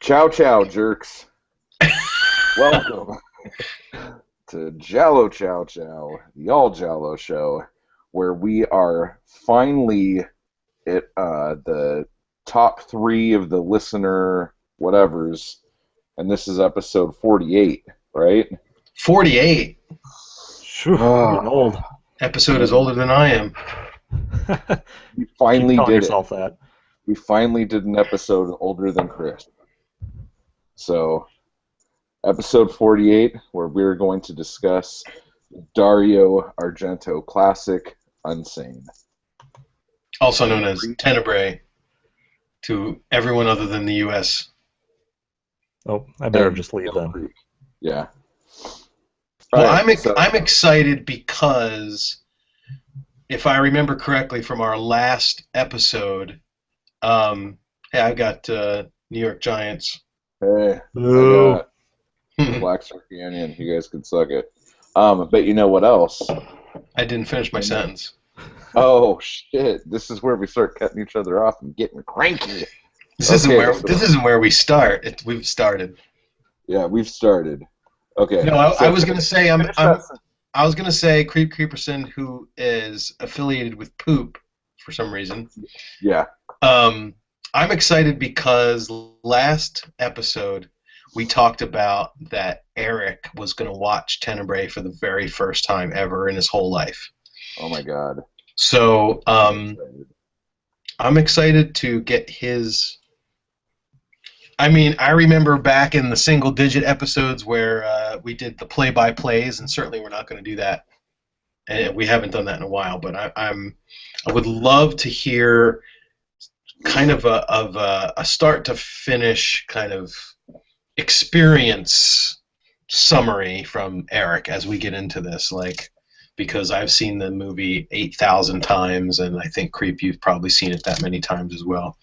Ciao, ciao, jerks. Welcome to Giallo, Ciao, Ciao, the All Giallo show, where we are finally at the top three of the listener whatevers, and this is episode 48, right? 48. Phew, I'm getting old. Episode is older than I am. We Keep finally telling did yourself it. that. We finally did an episode older than Chris. So, episode 48, where we're going to discuss Dario Argento classic, Unsane. Also known as Tenebre to everyone other than the U.S. Oh, I better And just leave then. Yeah. Well, Alright, I'm excited because if I remember correctly from our last episode, hey, I've got New York Giants. Hey, Boo. I got Black Shark Canyon. You guys can suck it. But you know what else? I didn't finish my sentence. Oh shit! This is where we start cutting each other off and getting cranky. This isn't where we start. We've started. Yeah, we've started. Okay. No, I was gonna say I was gonna say Creep Creeperson, who is affiliated with Poop for some reason. Yeah. I'm excited because last episode we talked about that Eric was going to watch Tenebre for the very first time ever in his whole life. Oh my god. So I'm excited to get his. I mean, I remember back in the single-digit episodes where we did the play-by-plays, and certainly we're not going to do that, and we haven't done that in a while. But I would love to hear kind of a start to finish kind of experience summary from Eric as we get into this, like, because I've seen the movie 8,000 times, and I think Creep, you've probably seen it that many times as well.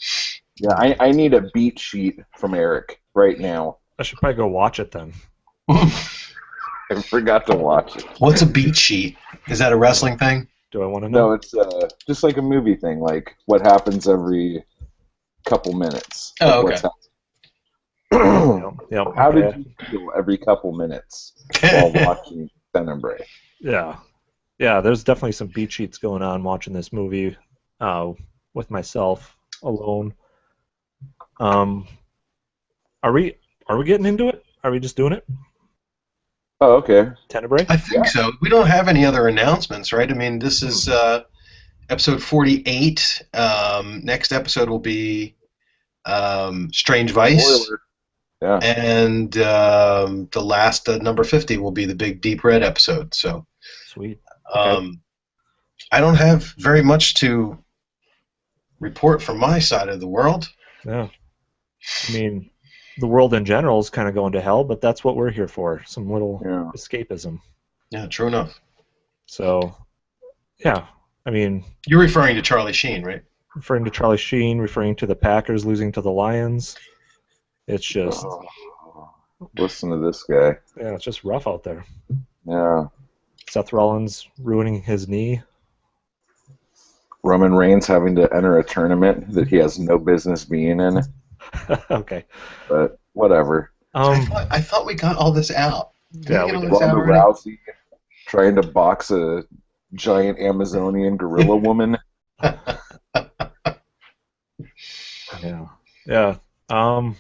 Yeah, I need a beat sheet from Eric right now. I should probably go watch it then. I forgot to watch it. What's a beat sheet? Is that a wrestling thing? Do I want to know? No, it's just like a movie thing, like what happens every couple minutes. Oh, Like okay. Yep, How okay. did you feel every couple minutes while watching Tenebre? Yeah. Yeah, there's definitely some beat sheets going on watching this movie with myself alone. Are we getting into it? Are we just doing it? Oh, okay. Tenebre? I think so. We don't have any other announcements, right? I mean, this is episode 48. Next episode will be Strange Vice. Spoiler. Yeah. And the last, number 50, will be the big Deep Red episode. So Sweet. Okay. I don't have very much to report from my side of the world. Yeah. I mean, the world in general is kind of going to hell, but that's what we're here for. Some little escapism. Yeah, true enough. So, yeah. I mean, You're referring to Charlie Sheen, right? referring to Charlie Sheen, referring to the Packers losing to the Lions. It's just, Listen to this guy. yeah, it's just rough out there. Yeah. Seth Rollins ruining his knee. Roman Reigns having to enter a tournament that he has no business being in, Okay. but whatever. I thought we got all this out. Did Yeah, we get all we this out Ronda already? Rousey trying to box a giant Amazonian gorilla woman. Yeah. Yeah. I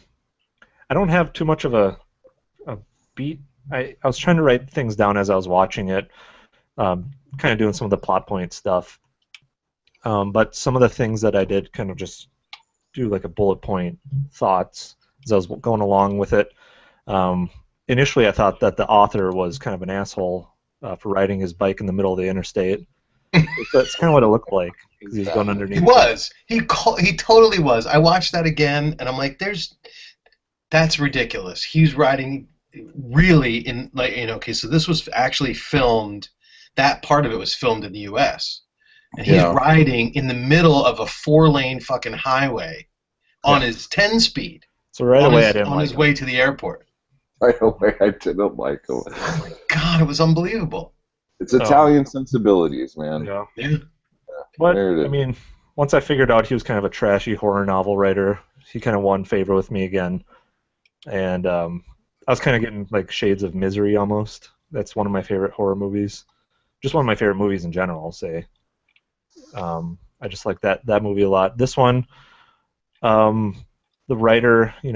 don't have too much of a beat. I was trying to write things down as I was watching it, kind of doing some of the plot point stuff. But some of the things that I did kind of just do like a bullet point thoughts as I was going along with it. Initially, I thought that the author was kind of an asshole for riding his bike in the middle of the interstate. That's kind of what it looked like. 'Cause he was going underneath. He was. He totally was. I watched that again, and I'm like, that's ridiculous. He's riding really in, like, okay, so this was actually filmed, that part of it was filmed in the U.S., and he's riding in the middle of a 4-lane fucking highway on his 10-speed. So right away, I didn't on like his it. way to the airport. Right away, I didn't like him. God, it was unbelievable. It's Italian sensibilities, man. Yeah. Yeah. But, There it is. I mean, once I figured out he was kind of a trashy horror novel writer, he kind of won favor with me again. and I was kind of getting like shades of Misery almost. That's one of my favorite horror movies. Just one of my favorite movies in general, I'll say. I just like that movie a lot. This one, um, the writer, he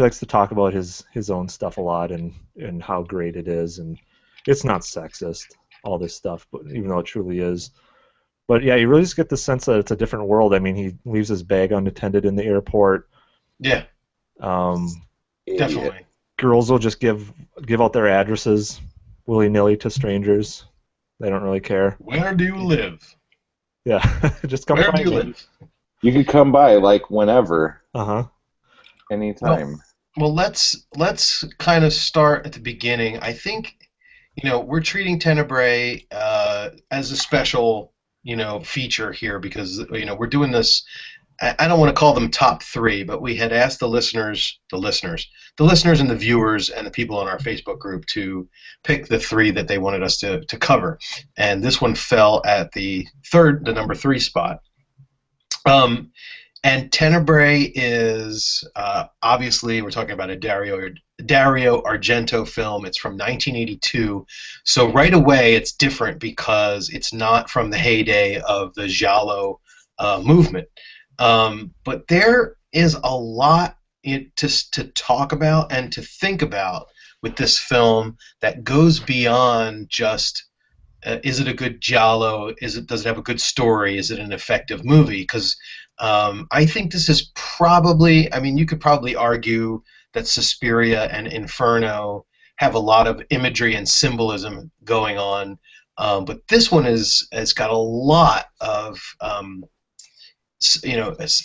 likes to talk about his own stuff a lot and how great it is, and it's not sexist, all this stuff, but even though it truly is. But yeah, you really just get the sense that it's a different world. I mean, he leaves his bag unattended in the airport. Yeah, Um, definitely. Girls will just give out their addresses willy nilly to strangers. They don't really care. Where do you live? Yeah, just come Where find do you me. live? You could come by like whenever, Uh-huh. anytime. Well, let's kind of start at the beginning. I think, we're treating Tenebre as a special, feature here because we're doing this. I don't want to call them top three, but we had asked the listeners and the viewers and the people on our Facebook group to pick the three that they wanted us to cover, and this one fell at the number three spot. And Tenebre is obviously we're talking about a Dario Argento film. It's from 1982, so right away it's different because it's not from the heyday of the Giallo movement. But there is a lot to talk about and to think about with this film that goes beyond just is it a good Giallo? Does it have a good story? Is it an effective movie? Because I think this is probably. I mean, you could probably argue that Suspiria and Inferno have a lot of imagery and symbolism going on, but this one has got a lot of a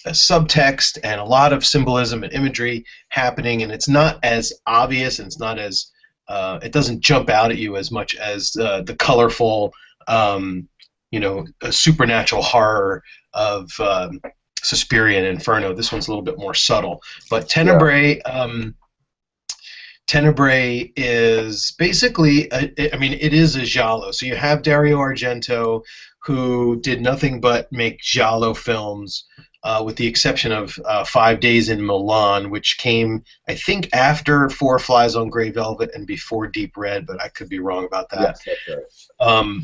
subtext and a lot of symbolism and imagery happening, and it's not as obvious and it's not as it doesn't jump out at you as much as the colorful, a supernatural horror of Suspiria and Inferno. This one's a little bit more subtle, but Tenebre. Tenebre is basically, it is a giallo. So you have Dario Argento, who did nothing but make giallo films, with the exception of 5 Days in Milan, which came, I think, after Four Flies on Grey Velvet and before Deep Red, but I could be wrong about that. Yes, that's right.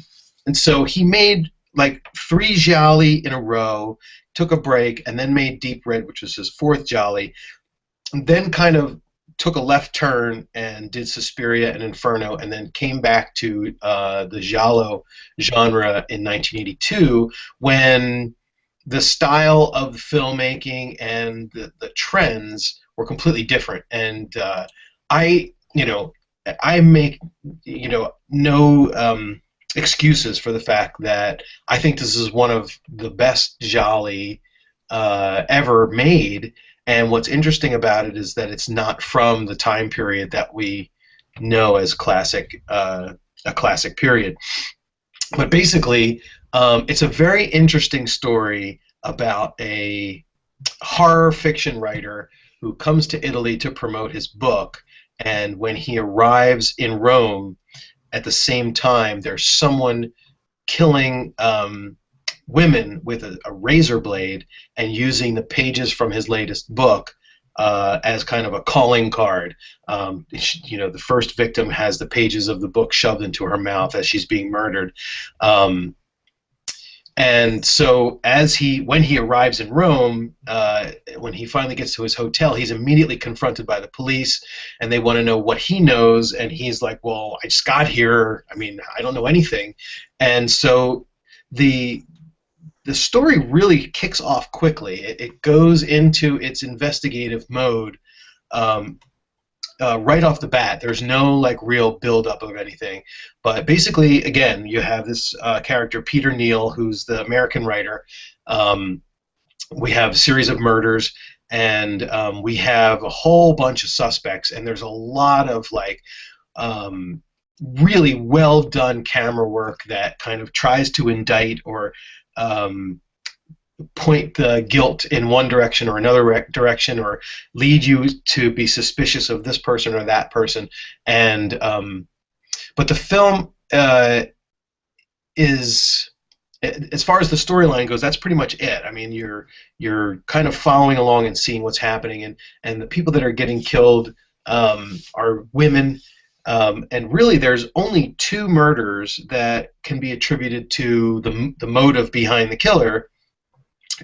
And so he made like 3 gialli in a row, took a break, and then made Deep Red, which was his 4th gialli, and then kind of took a left turn and did Suspiria and Inferno, and then came back to the giallo genre in 1982 when the style of the filmmaking and the trends were completely different. And I make no excuses for the fact that I think this is one of the best gialli ever made. And what's interesting about it is that it's not from the time period that we know as classic, a classic period. But basically, it's a very interesting story about a horror fiction writer who comes to Italy to promote his book. And when he arrives in Rome, at the same time, there's someone killing women with a razor blade and using the pages from his latest book as kind of a calling card. The first victim has the pages of the book shoved into her mouth as she's being murdered. And so when he arrives in Rome, when he finally gets to his hotel, he's immediately confronted by the police, and they want to know what he knows, and he's like, well, I just got here. I mean, I don't know anything. And so the story really kicks off quickly. It goes into its investigative mode right off the bat. There's no real build-up of anything. But basically, again, you have this character, Peter Neal, who's the American writer. We have a series of murders, and we have a whole bunch of suspects, and there's a lot of really well-done camera work that kind of tries to indict or point the guilt in one direction or another direction, or lead you to be suspicious of this person or that person. And but the film is as far as the storyline goes, that's pretty much it. I mean, you're kind of following along and seeing what's happening, and the people that are getting killed are women, and really there's only two murders that can be attributed to the motive behind the killer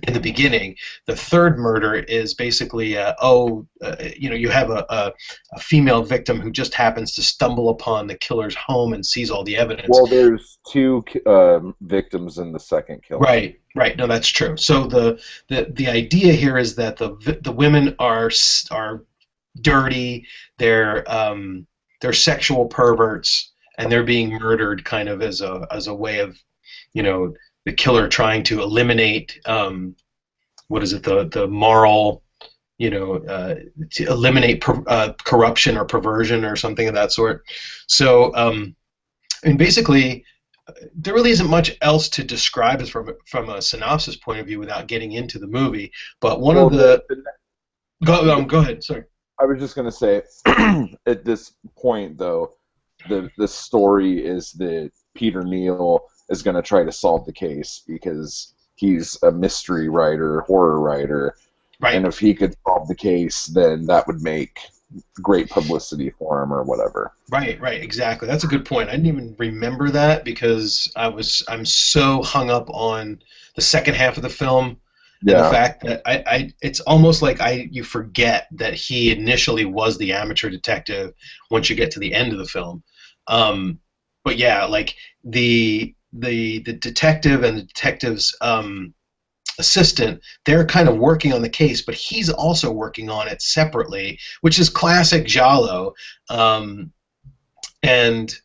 in the beginning. The third murder is basically, you have a female victim who just happens to stumble upon the killer's home and sees all the evidence. Well, there's two victims in the second killing. Right, right. No, that's true. So the idea here is that the women are dirty. They're sexual perverts, and they're being murdered kind of as a way of, the killer trying to eliminate the moral, to eliminate corruption or perversion or something of that sort. So and basically there really isn't much else to describe as from a synopsis point of view without getting into the movie. But go ahead. Sorry. I was just going to say, at this point, though, the story is that Peter Neal is going to try to solve the case because he's a mystery writer, horror writer, right. And if he could solve the case, then that would make great publicity for him or whatever. Right, exactly. That's a good point. I didn't even remember that because I'm so hung up on the second half of the film. And the fact that it's almost like you forget that he initially was the amateur detective once you get to the end of the film. But yeah, like the detective and the detective's assistant, they're kind of working on the case, but he's also working on it separately, which is classic Giallo. And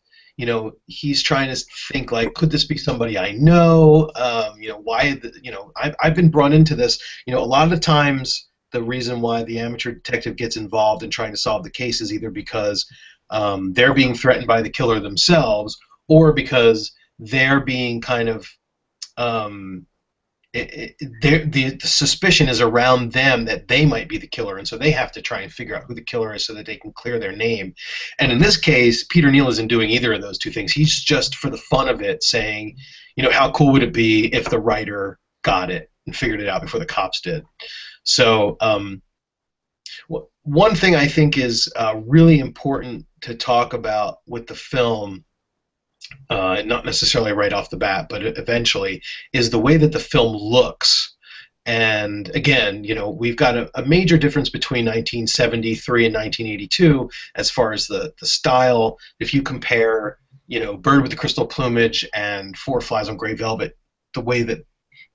he's trying to think like, could this be somebody I know? Why? I've been brought into this. A lot of times the reason why the amateur detective gets involved in trying to solve the case is either because they're being threatened by the killer themselves, or because they're being kind of the suspicion is around them that they might be the killer, and so they have to try and figure out who the killer is so that they can clear their name. And in this case, Peter Neal isn't doing either of those two things. He's just, for the fun of it, saying, how cool would it be if the writer got it and figured it out before the cops did. So one thing I think is really important to talk about with the film, not necessarily right off the bat, but eventually, is the way that the film looks. And again, we've got a major difference between 1973 and 1982 as far as the style. If you compare, Bird with the Crystal Plumage and Four Flies on Grey Velvet, the way that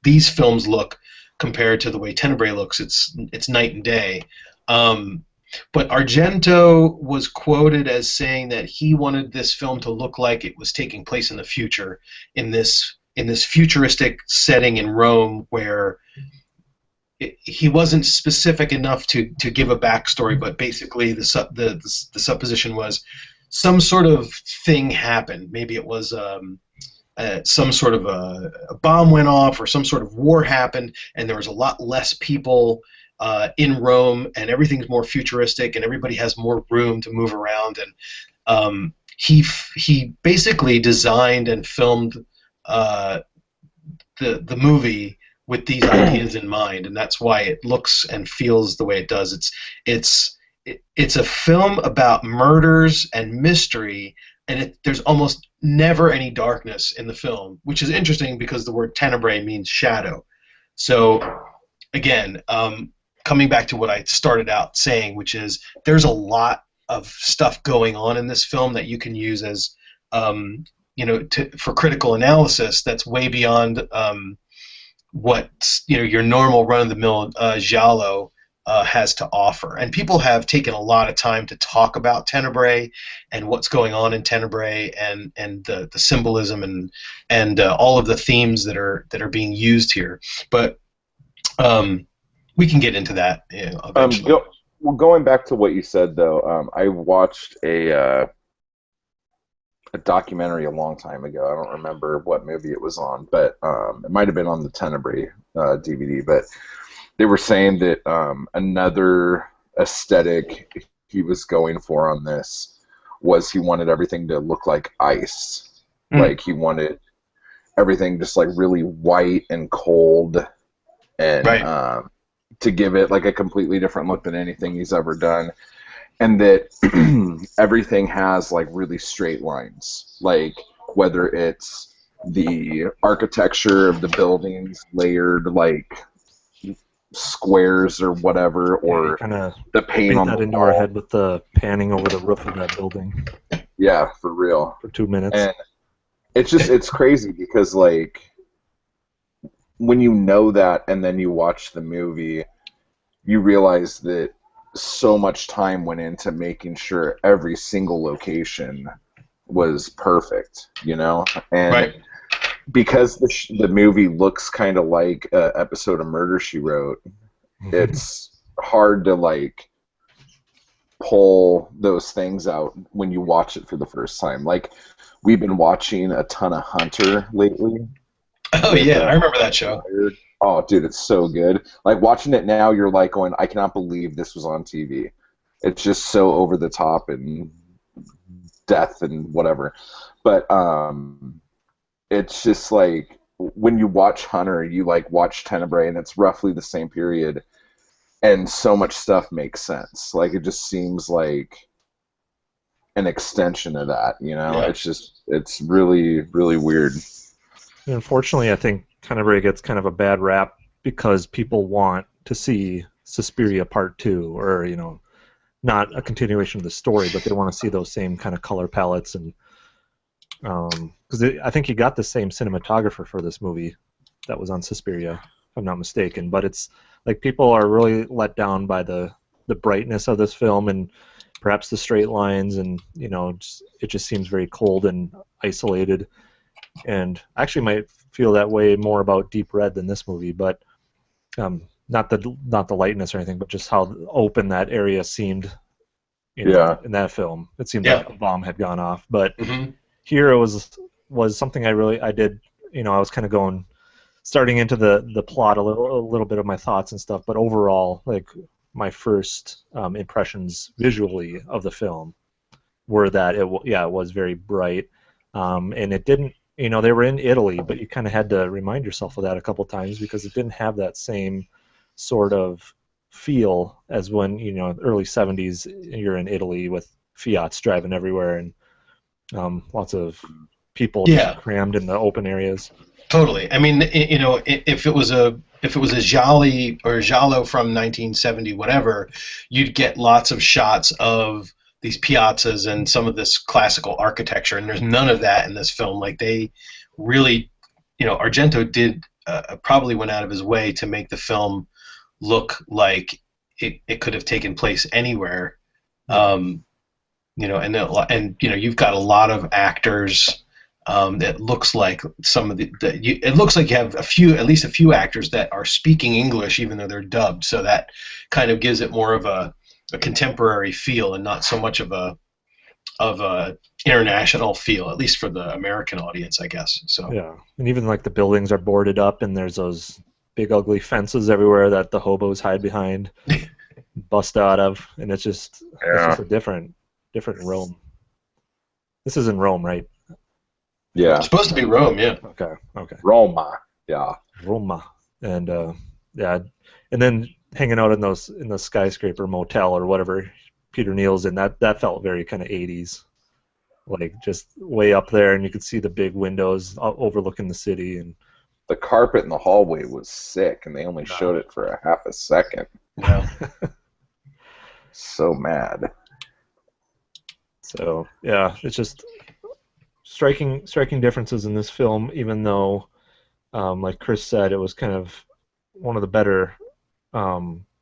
these films look compared to the way Tenebre looks, it's night and day. But Argento was quoted as saying that he wanted this film to look like it was taking place in the future, in this futuristic setting in Rome, where he wasn't specific enough to give a backstory, but basically the supposition was some sort of thing happened. Maybe it was some sort of a bomb went off, or some sort of war happened, and there was a lot less people in Rome, and everything's more futuristic, and everybody has more room to move around. And he basically designed and filmed the movie with these ideas in mind, and that's why it looks and feels the way it does. It's a film about murders and mystery, and there's almost never any darkness in the film, which is interesting because the word tenebre means shadow. So again, coming back to what I started out saying, which is there's a lot of stuff going on in this film that you can use as for critical analysis that's way beyond what your normal run-of-the-mill giallo has to offer. And people have taken a lot of time to talk about Tenebre and what's going on in Tenebre, and the symbolism and all of the themes that are being used here. But we can get into that eventually. Going back to what you said, though, I watched a documentary a long time ago. I don't remember what movie it was on, but it might have been on the Tenebre DVD. But they were saying that another aesthetic he was going for on this was he wanted everything to look like ice. Like he wanted everything just like really white and cold, and Right. to give it like a completely different look than anything he's ever done. And that everything has like really straight lines, like whether it's the architecture of the buildings layered like squares or whatever, Yeah, you or kind of the paint beat on the that into our wall. head with the panning over the roof of that building Yeah, for real. for 2 minutes. And it's crazy because like when you know that and then you watch the movie, you realize that so much time went into making sure every single location was perfect, you know? And Right. because the movie looks kind of like an episode of Murder, She Wrote, it's hard to like pull those things out when you watch it for the first time. Like we've been watching a ton of Hunter lately Oh with yeah, I remember that show. Wired. Oh, dude, it's so good. Like watching it now, you're like going, I cannot believe this was on TV. It's just so over the top and death and whatever. But it's just like when you watch Hunter, you like watch Tenebre, and it's roughly the same period, and so much stuff makes sense. Like it just seems like an extension of that. You know, Yeah. it's really really weird. And unfortunately, I think Tenebrae gets kind of a bad rap because people want to see Suspiria Part 2, or, not a continuation of the story, but they want to see those same kind of color palettes. And because I think he got the same cinematographer for this movie that was on Suspiria, if I'm not mistaken. But it's like people are really let down by the brightness of this film, and perhaps the straight lines, and it just seems very cold and isolated. And I actually might feel that way more about Deep Red than this movie, but not the lightness or anything, but just how open that area seemed, Yeah, in that film. It seemed like Yeah. a bomb had gone off. But Hmm. here it was something I did. I was kind of going starting into the plot a little bit of my thoughts and stuff, but overall, like my first impressions visually of the film were that it was very bright, and it didn't. They were in Italy, but you kind of had to remind yourself of that a couple times because it didn't have that same sort of feel as when early '70s you're in Italy with Fiats driving everywhere and lots of people just Yeah. crammed in the open areas. Totally. I mean, if it was a Jolly or Giallo from 1970, whatever, you'd get lots of shots of these piazzas and some of this classical architecture, and there's none of that in this film. Like they really, Argento did probably went out of his way to make the film look like it could have taken place anywhere. Um, and you've got a lot of actors. It looks like it looks like you have at least a few actors that are speaking English, even though they're dubbed. So that kind of gives it more of a contemporary feel, and not so much of a international feel, at least for the American audience, I guess. So Yeah, and even like the buildings are boarded up, and there's those big ugly fences everywhere that the hobos hide behind, bust out of, and it's just yeah, a different Rome. This is in Rome, right? yeah. it's supposed to be Rome, yeah. Okay, okay. Roma. Yeah, Roma, and yeah, and then hanging out in the skyscraper motel or whatever Peter Neal's in, that felt very kind of 80s, like just way up there, and you could see the big windows overlooking the city, and the carpet in the hallway was sick, and they only showed it for a half a second. Yeah. So mad. so yeah, it's just striking differences in this film, even though, like Chris said, it was kind of one of the better.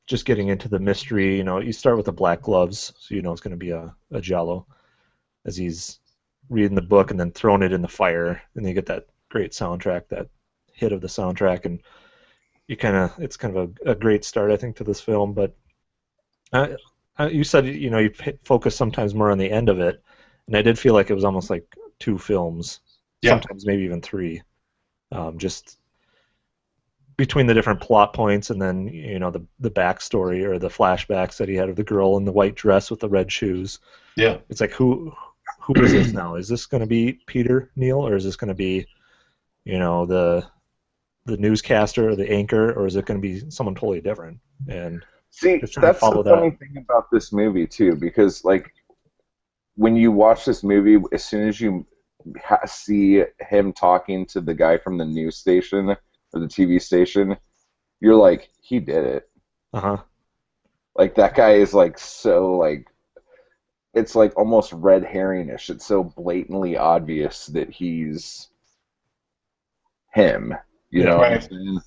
Just getting into the mystery, you start with the black gloves, so you know it's going to be a Giallo, as he's reading the book and then throwing it in the fire, and you get that great soundtrack, that hit of the soundtrack, and it's kind of a great start, I think, to this film. But you said you focus sometimes more on the end of it, and I did feel like it was almost like two films, Yeah. sometimes maybe even three, just between the different plot points, and then the backstory or the flashbacks that he had of the girl in the white dress with the red shoes. Yeah. It's like who is this now? Is this going to be Peter Neal, or is this going to be the newscaster or the anchor, or is it going to be someone totally different? And See, just trying to that's the follow funny that. thing about this movie too, because like when you watch this movie, as soon as you see him talking to the guy from the news station or the TV station, you're like, he did it. Uh-huh. Like that guy is like so like it's like almost red herringish. It's so blatantly obvious that he's him. You Yeah. know what I'm Right. saying?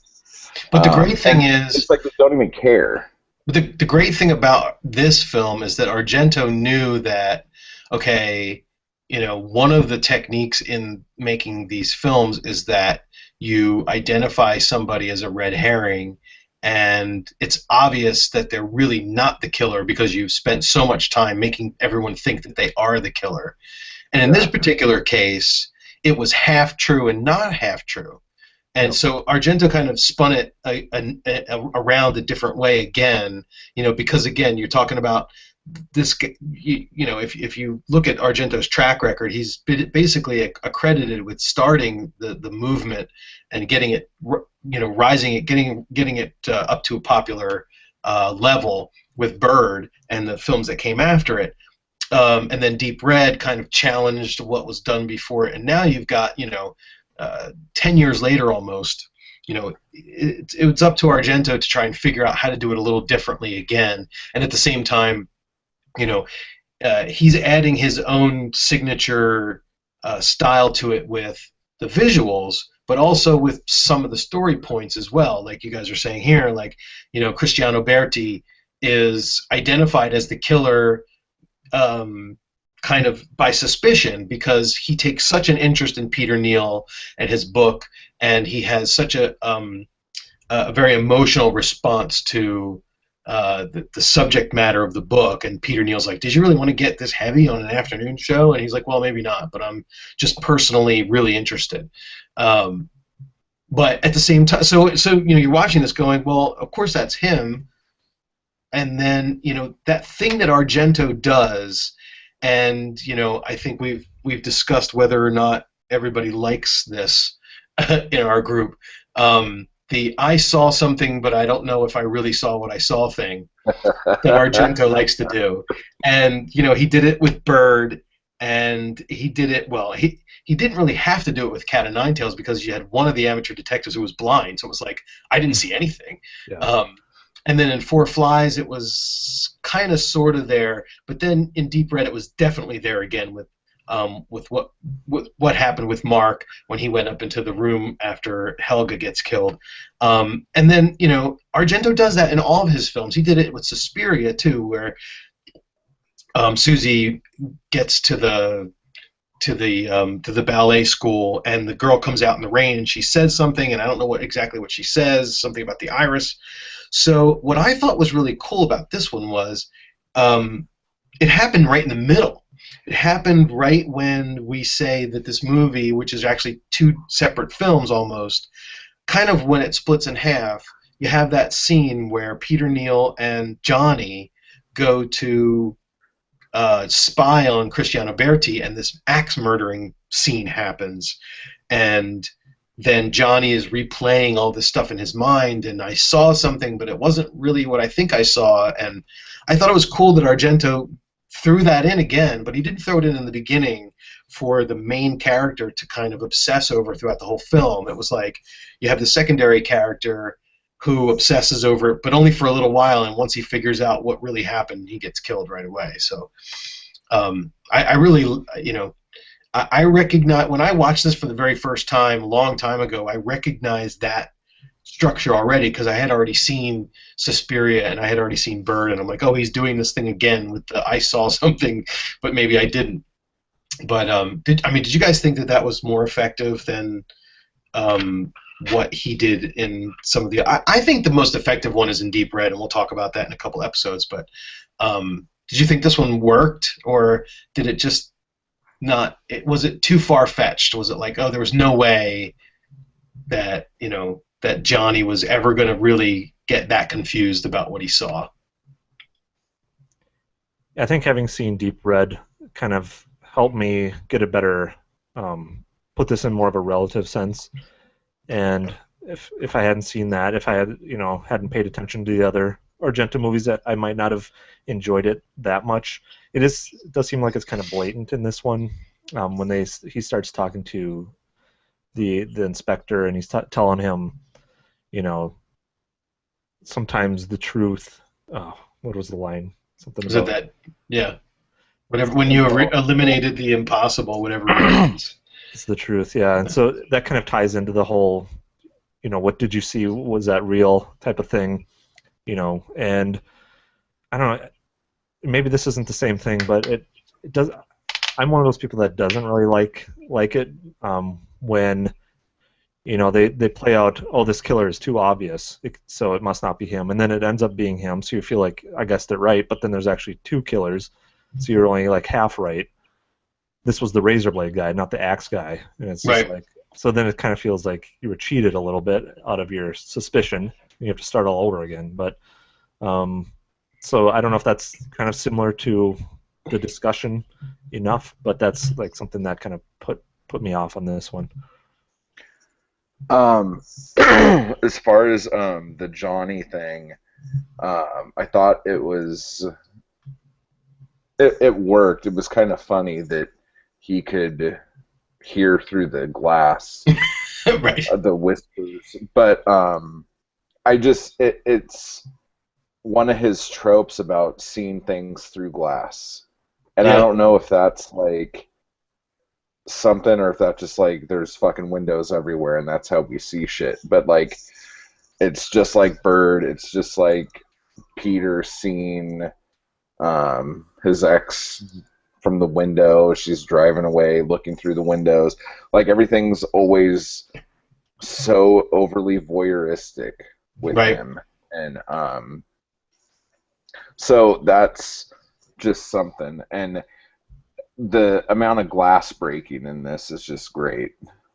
But the great thing And it's is, like they don't even care. the great thing about this film is that Argento knew that, okay, one of the techniques in making these films is that you identify somebody as a red herring, and it's obvious that they're really not the killer because you've spent so much time making everyone think that they are the killer. And in this Yeah. particular case, it was half true and not half true. And Yep. so Argento kind of spun it around a different way again, because again, you're talking about this, if you look at Argento's track record, he's been basically accredited with starting the movement and getting it, rising it, getting it up to a popular level with Bird and the films that came after it. And then Deep Red kind of challenged what was done before it. And now you've got, 10 years later almost, it's up to Argento to try and figure out how to do it a little differently again. And at the same time, you know, he's adding his own signature style to it with the visuals, but also with some of the story points as well. Like you guys are saying here, like, Cristiano Berti is identified as the killer, kind of by suspicion, because he takes such an interest in Peter Neal and his book, and he has such a very emotional response to the subject matter of the book. And Peter Neal's like, "Did you really want to get this heavy on an afternoon show?" And he's like, "Well, maybe not, but I'm just personally really interested." Um, but at the same time, so you're watching this going, well, of course that's him, and then that thing that Argento does, and I think we've discussed whether or not everybody likes this in our group. The "I saw something, but I don't know if I really saw what I saw" thing that Argento likes to do, and he did it with Bird, and he did it well. He didn't really have to do it with Cat o' Nine Tails because you had one of the amateur detectives who was blind, so it was like I didn't see anything. Yeah. And then in Four Flies, it was kind of sort of there, but then in Deep Red, it was definitely there again with what happened with Mark when he went up into the room after Helga gets killed. And then Argento does that in all of his films. He did it with Suspiria too, where Susie gets to the ballet school, and the girl comes out in the rain, and she says something, and I don't know exactly what she says, something about the iris. So what I thought was really cool about this one was it happened right in the middle. It happened right when we say that this movie, which is actually two separate films almost, kind of when it splits in half, you have that scene where Peter Neal and Johnny go to spy on Cristiano Berti, and this axe murdering scene happens, and then Johnny is replaying all this stuff in his mind, and I saw something, but it wasn't really what I think I saw. And I thought it was cool that Argento threw that in again, but he didn't throw it in the beginning for the main character to kind of obsess over throughout the whole film. It was like you have the secondary character who obsesses over it, but only for a little while, and once he figures out what really happened, he gets killed right away. So I really, I recognize, when I watched this for the very first time a long time ago, I recognized that structure already because I had already seen Suspiria and I had already seen Bird, and I'm like, oh, he's doing this thing again with the "I saw something, but maybe I didn't." But did you guys think that that was more effective than what he did in some of the? I think the most effective one is in Deep Red, and we'll talk about that in a couple episodes. But did you think this one worked, or did it just not? Was it too far fetched? Was it like, oh, there was no way that that Johnny was ever going to really get that confused about what he saw? I think having seen Deep Red kind of helped me get a better put this in more of a relative sense. And if I hadn't seen that, if I had hadn't paid attention to the other Argento movies, that I might not have enjoyed it that much. It does seem like it's kind of blatant in this one when he starts talking to the inspector, and he's telling him, sometimes the truth. Oh, what was the line? Something Was about it that? Yeah. Whatever. When you eliminated the impossible, whatever it means. It's the truth, yeah. And so that kind of ties into the whole, what did you see? Was that real type of thing? And I don't know. Maybe this isn't the same thing, but it does. I'm one of those people that doesn't really like it when they play out, oh, this killer is too obvious, so it must not be him, and then it ends up being him, so you feel like I guessed it right, but then there's actually two killers, so you're only like half right. This was the razor blade guy, not the axe guy, and it's just like, so then it kind of feels like you were cheated a little bit out of your suspicion. You have to start all over again, but so I don't know if that's kind of similar to the discussion enough, but that's like something that kind of put me off on this one. As far as the Johnny thing, I thought it worked. It was kind of funny that he could hear through the glass right. The whispers, but it's one of his tropes about seeing things through glass, and I don't know if that's like something or if that's just like there's fucking windows everywhere and that's how we see shit, but like it's just like Bird, it's just like Peter seeing his ex from the window. She's driving away looking through the windows, like everything's always so overly voyeuristic with him, and so that's just something. And the amount of glass breaking in this is just great,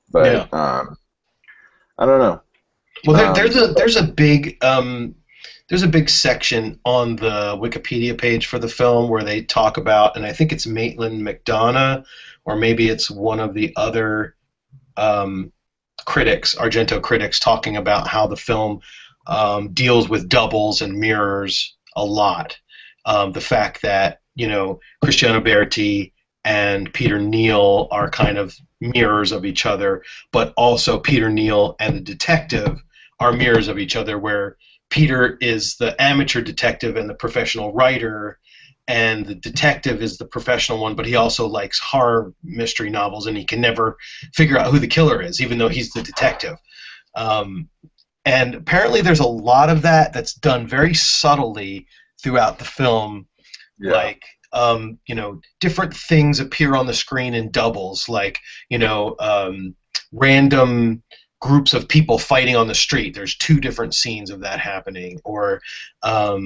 but I don't know. Well, there's a big section on the Wikipedia page for the film where they talk about, and I think it's Maitland McDonough, or maybe it's one of the other critics, Argento critics, talking about how the film deals with doubles and mirrors a lot. The fact that Cristiano Berti and Peter Neal are kind of mirrors of each other, but also Peter Neal and the detective are mirrors of each other, where Peter is the amateur detective and the professional writer, and the detective is the professional one, but he also likes horror mystery novels, and he can never figure out who the killer is, even though he's the detective. And apparently there's a lot of that's done very subtly throughout the film. Like, different things appear on the screen in doubles, like, random groups of people fighting on the street. There's two different scenes of that happening. Or, a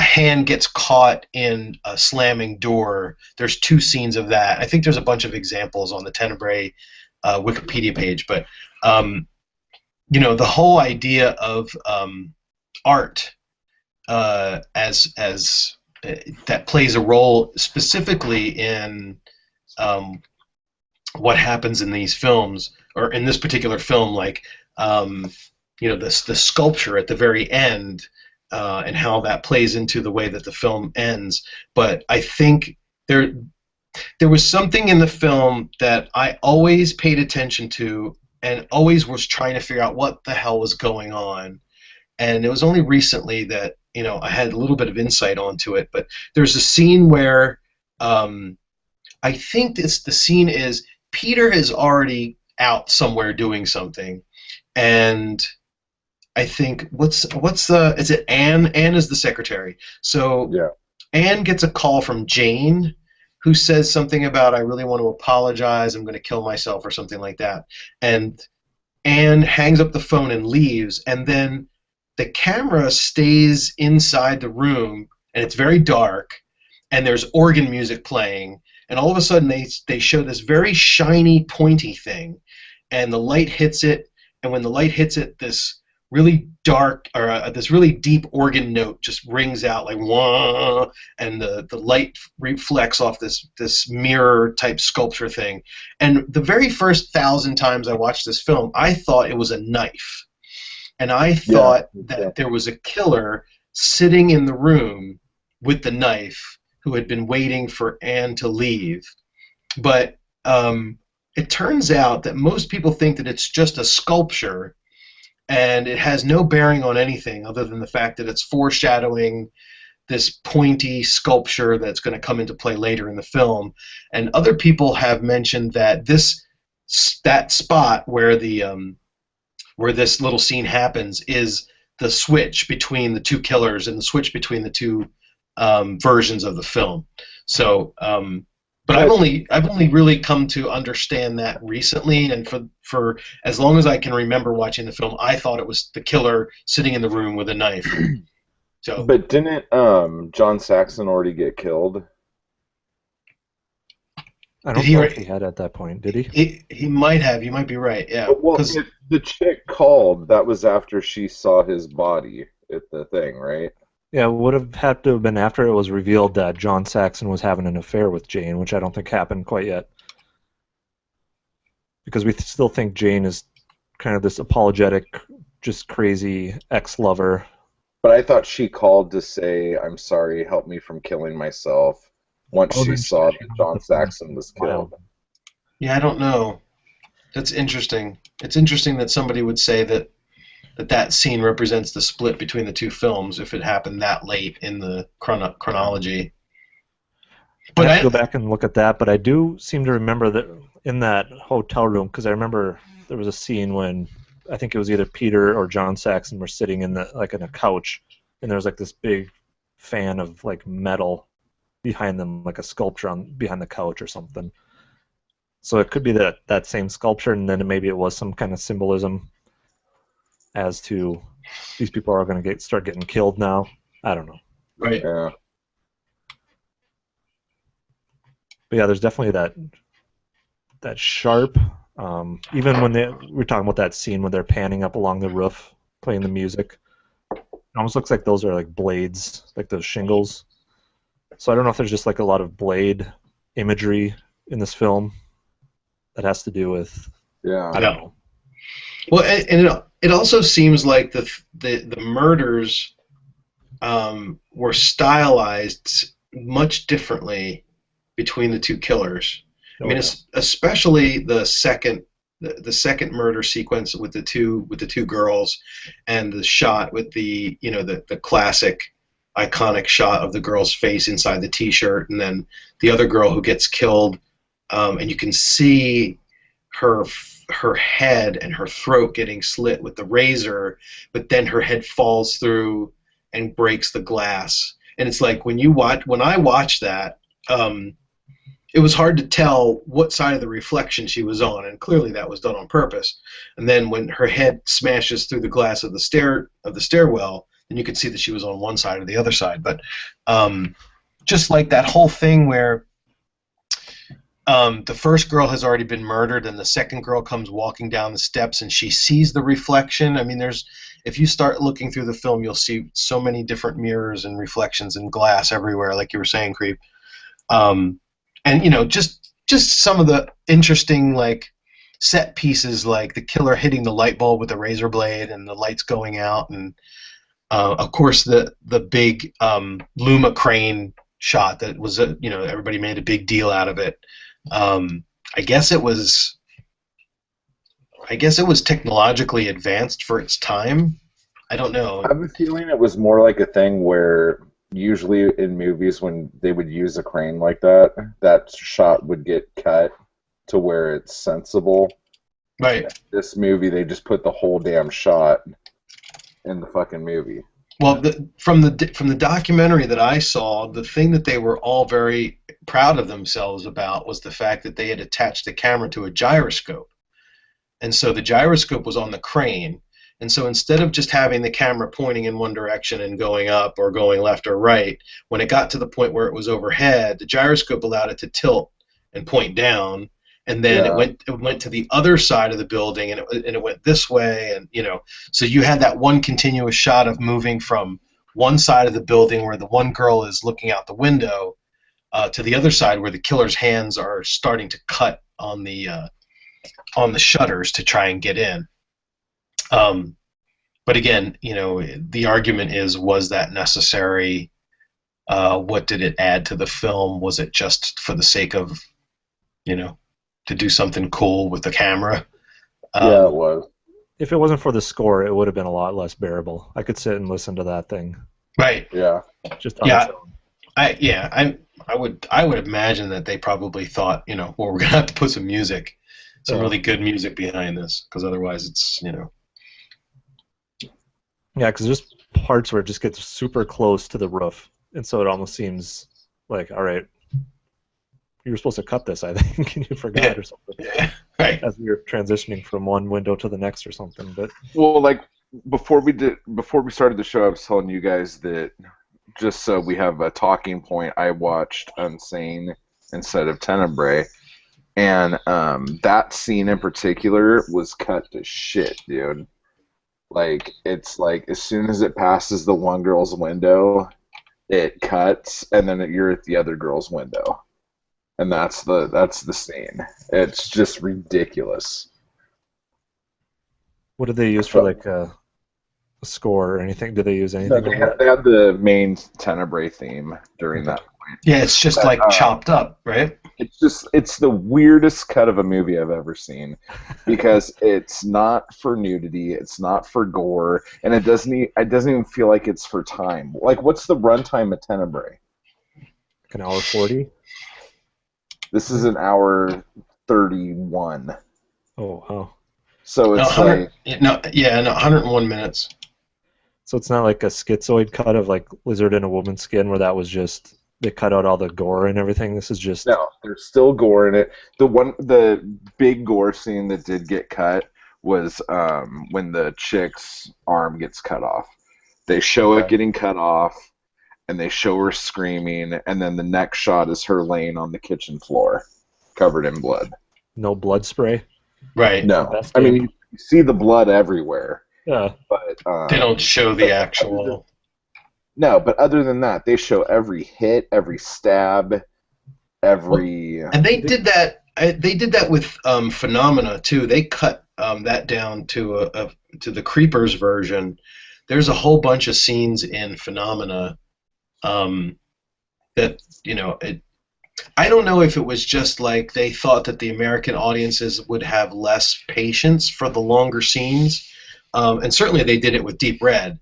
hand gets caught in a slamming door. There's two scenes of that. I think there's a bunch of examples on the Tenebre Wikipedia page. But, the whole idea of art as that plays a role specifically in what happens in these films, or in this particular film, like the sculpture at the very end, and how that plays into the way that the film ends. But I think there was something in the film that I always paid attention to and always was trying to figure out what the hell was going on. And it was only recently that I had a little bit of insight onto it. But there's a scene where I think the scene is Peter is already out somewhere doing something, and I think is it Anne? Anne is the secretary. So Anne gets a call from Jane, who says something about, I really want to apologize, I'm going to kill myself, or something like that. And Anne hangs up the phone and leaves, and then the camera stays inside the room, and it's very dark, and there's organ music playing, and all of a sudden they show this very shiny, pointy thing, and the light hits it, and when the light hits it, this really dark, or this really deep organ note just rings out like wah, and the light reflects off this mirror type sculpture thing. And the very first 1,000 times I watched this film, I thought it was a knife, and I thought that there was a killer sitting in the room with the knife who had been waiting for Anne to leave. But it turns out that most people think that it's just a sculpture, and it has no bearing on anything other than the fact that it's foreshadowing this pointy sculpture that's going to come into play later in the film. And other people have mentioned that that spot where where this little scene happens is the switch between the two killers and the switch between the two versions of the film. So, but I've only really come to understand that recently, and for as long as I can remember watching the film, I thought it was the killer sitting in the room with a knife. So, but didn't John Saxon already get killed? I don't know if he had at that point, did he? He might have. You might be right. Yeah. Well, if the chick called, that was after she saw his body at the thing, right? Yeah, it would have had to have been after it was revealed that John Saxon was having an affair with Jane, which I don't think happened quite yet. Because we still think Jane is kind of this apologetic, just crazy ex-lover. But I thought she called to say, "I'm sorry, help me from killing myself," once she saw that John Saxon was killed. Yeah, I don't know. That's interesting. It's interesting that somebody would say that scene represents the split between the two films if it happened that late in the chronology. But I have to go back and look at that, but I do seem to remember that in that hotel room, because I remember there was a scene when I think it was either Peter or John Saxon were sitting in a couch, and there was like this big fan of like metal behind them, like a sculpture behind the couch or something. So it could be that same sculpture, and then maybe it was some kind of symbolism as to these people are going to start getting killed now. I don't know. Right. Yeah. But yeah, there's definitely that sharp. Even when we're talking about that scene when they're panning up along the roof, playing the music, it almost looks like those are like blades, like those shingles. So I don't know if there's just like a lot of blade imagery in this film that has to do with. Yeah. I don't know. Well, and it also seems like the murders were stylized much differently between the two killers. I mean, especially the second murder sequence with the two girls, and the shot with the classic iconic shot of the girl's face inside the T-shirt, and then the other girl who gets killed, and you can see her head and her throat getting slit with the razor, but then her head falls through and breaks the glass. And it's like when I watched that, it was hard to tell what side of the reflection she was on, and clearly that was done on purpose. And then when her head smashes through the glass of the stairwell, then you could see that she was on one side or the other side. But just like that whole thing where the first girl has already been murdered, and the second girl comes walking down the steps, and she sees the reflection. I mean, if you start looking through the film, you'll see so many different mirrors and reflections and glass everywhere, like you were saying, Creep. And just some of the interesting like set pieces, like the killer hitting the light bulb with a razor blade and the lights going out, and of course the big Luma crane shot that was everybody made a big deal out of it. I guess it was technologically advanced for its time. I don't know. I have a feeling it was more like a thing where usually in movies when they would use a crane like that, that shot would get cut to where it's sensible. Right. In this movie, they just put the whole damn shot in the fucking movie. Well, from the documentary that I saw, the thing that they were all very proud of themselves about was the fact that they had attached the camera to a gyroscope. And so the gyroscope was on the crane. And so instead of just having the camera pointing in one direction and going up or going left or right, when it got to the point where it was overhead, the gyroscope allowed it to tilt and point down. and then Yeah. it went to the other side of the building, and it went this way, and so you had that one continuous shot of moving from one side of the building where the one girl is looking out the window to the other side where the killer's hands are starting to cut on the shutters to try and get in. But again, the argument is, was that necessary? What did it add to the film? Was it just for the sake of, to do something cool with the camera? Yeah, it was. If it wasn't for the score, it would have been a lot less bearable. I could sit and listen to that thing. Right. Yeah. Just on its own. I would imagine that they probably thought, well, we're gonna have to put some music, some really good music behind this, because otherwise it's, Yeah, because there's parts where it just gets super close to the roof, and so it almost seems like, all right, you were supposed to cut this, I think, and you forgot or something. Yeah. Right. As we were transitioning from one window to the next or something. But well, like before we started the show, I was telling you guys that just so we have a talking point, I watched Unsane instead of Tenebre, and that scene in particular was cut to shit, dude. Like, it's like as soon as it passes the one girl's window, it cuts, and then you're at the other girl's window, and that's the scene. It's just ridiculous. what did they use for like a score or anything? Did they use anything? They had the main Tenebre theme during that point. Yeah, it's just like chopped up, right? It's the weirdest cut of a movie I've ever seen, because it's not for nudity, it's not for gore, and it doesn't even feel like it's for time. Like, what's the runtime of Tenebre? Like an hour 40? This is an hour 31. Oh, wow. So it's like 101 minutes. So it's not like a schizoid cut of like Lizard in a Woman's Skin, where that was just they cut out all the gore and everything. This is just no, there's still gore in it. The big gore scene that did get cut was when the chick's arm gets cut off. They show it getting cut off, and they show her screaming, and then the next shot is her laying on the kitchen floor, covered in blood. no blood spray. Right. No, I mean you see the blood everywhere. Yeah. But they don't show the actual. No, but other than that, they show every hit, every stab, every. And they did that. They did that with Phenomena too. They cut that down to the Creepers version. There's a whole bunch of scenes in Phenomena that I don't know if it was just like they thought that the American audiences would have less patience for the longer scenes, and certainly they did it with Deep Red.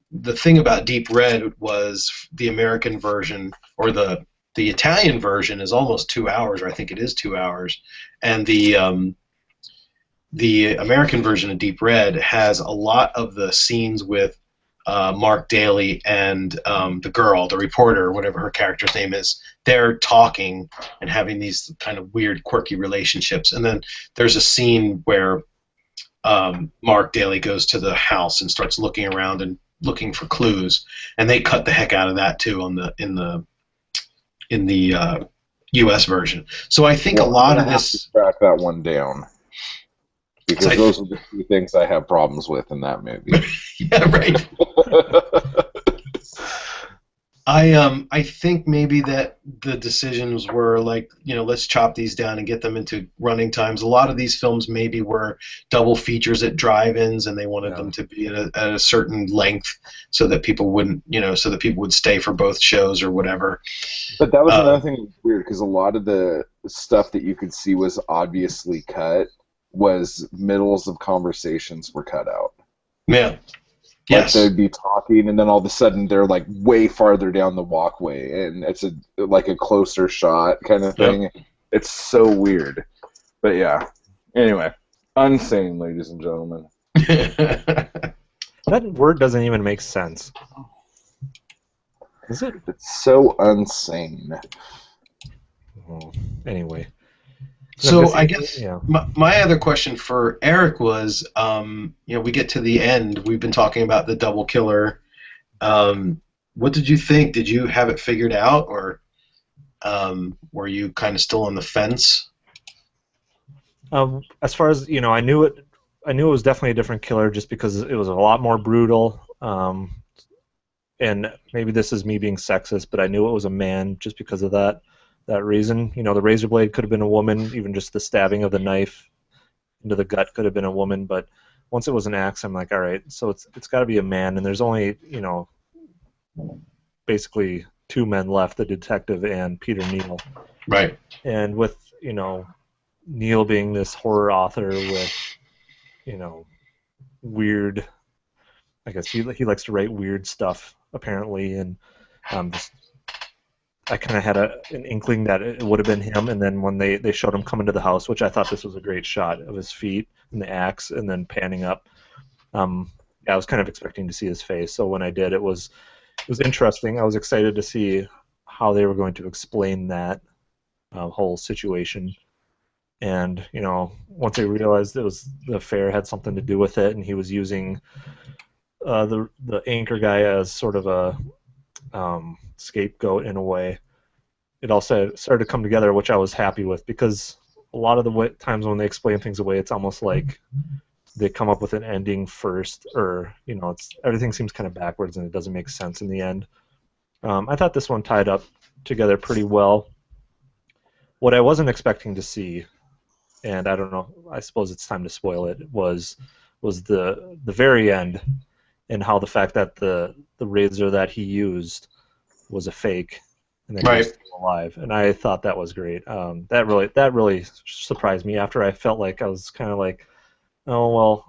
The thing about Deep Red was the American version, or the Italian version, is almost 2 hours, or I think it is 2 hours, and the American version of Deep Red has a lot of the scenes with Mark Daly and the girl, the reporter, whatever her character's name is. They're talking and having these kind of weird, quirky relationships, and then there's a scene where Mark Daly goes to the house and starts looking around and looking for clues, and they cut the heck out of that too in the U.S. version. So I think a lot of this. Track that one down, because those are the two things I have problems with in that movie. Yeah, right. I think maybe that the decisions were like, let's chop these down and get them into running times. A lot of these films maybe were double features at drive-ins, and they wanted them to be at a certain length so that people wouldn't, so that people would stay for both shows or whatever. But that was another thing that was weird, because a lot of the stuff that you could see was obviously cut was middles of conversations were cut out. Yeah. Yes. Like they'd be talking, and then all of a sudden they're like way farther down the walkway, and it's like a closer shot kind of thing. Yep. It's so weird. But yeah. Anyway, Unsane, ladies and gentlemen. That word doesn't even make sense. Is it? It's so unsane. Oh, anyway. So I guess my other question for Eric was, we get to the end. We've been talking about the double killer. What did you think? Did you have it figured out, or? Were you kind of still on the fence? As far as I knew it. I knew it was definitely a different killer just because it was a lot more brutal. And maybe this is me being sexist, but I knew it was a man just because of that reason. The razor blade could have been a woman, even just the stabbing of the knife into the gut could have been a woman. But once it was an axe, I'm like, all right, so it's got to be a man. And there's only basically two men left, the detective and Peter Neal. Right. And with Neal being this horror author with weird. I guess he likes to write weird stuff apparently, and just I kind of had an inkling that it would have been him. And then when they showed him coming to the house, which I thought this was a great shot of his feet and the axe, and then panning up, I was kind of expecting to see his face. So when I did, it was interesting. I was excited to see how they were going to explain that whole situation. And once I realized it was the affair had something to do with it, and he was using the anchor guy as sort of a scapegoat in a way, it all started to come together, which I was happy with, because a lot of the times when they explain things away, it's almost like they come up with an ending first, or everything seems kind of backwards and it doesn't make sense in the end. I thought this one tied up together pretty well. What I wasn't expecting to see, and I don't know, I suppose it's time to spoil it, was the very end, and how the fact that the razor that he used was a fake, and that he was still alive. And I thought that was great. That really surprised me. After I felt like I was kind of like, oh well,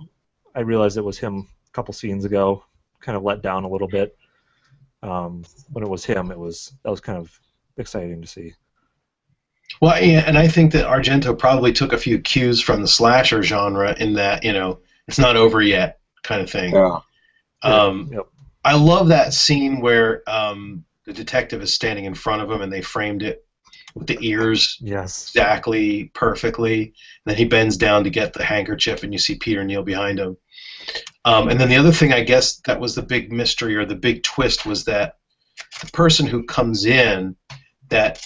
I realized it was him a couple scenes ago. Kind of let down a little bit. When it was him, that was kind of exciting to see. Well, yeah, and I think that Argento probably took a few cues from the slasher genre in that it's not over yet kind of thing. Yeah. Yep. I love that scene where the detective is standing in front of him and they framed it with the ears exactly perfectly. And then he bends down to get the handkerchief and you see Peter Neal behind him. And then the other thing, I guess, that was the big mystery or the big twist was that the person who comes in that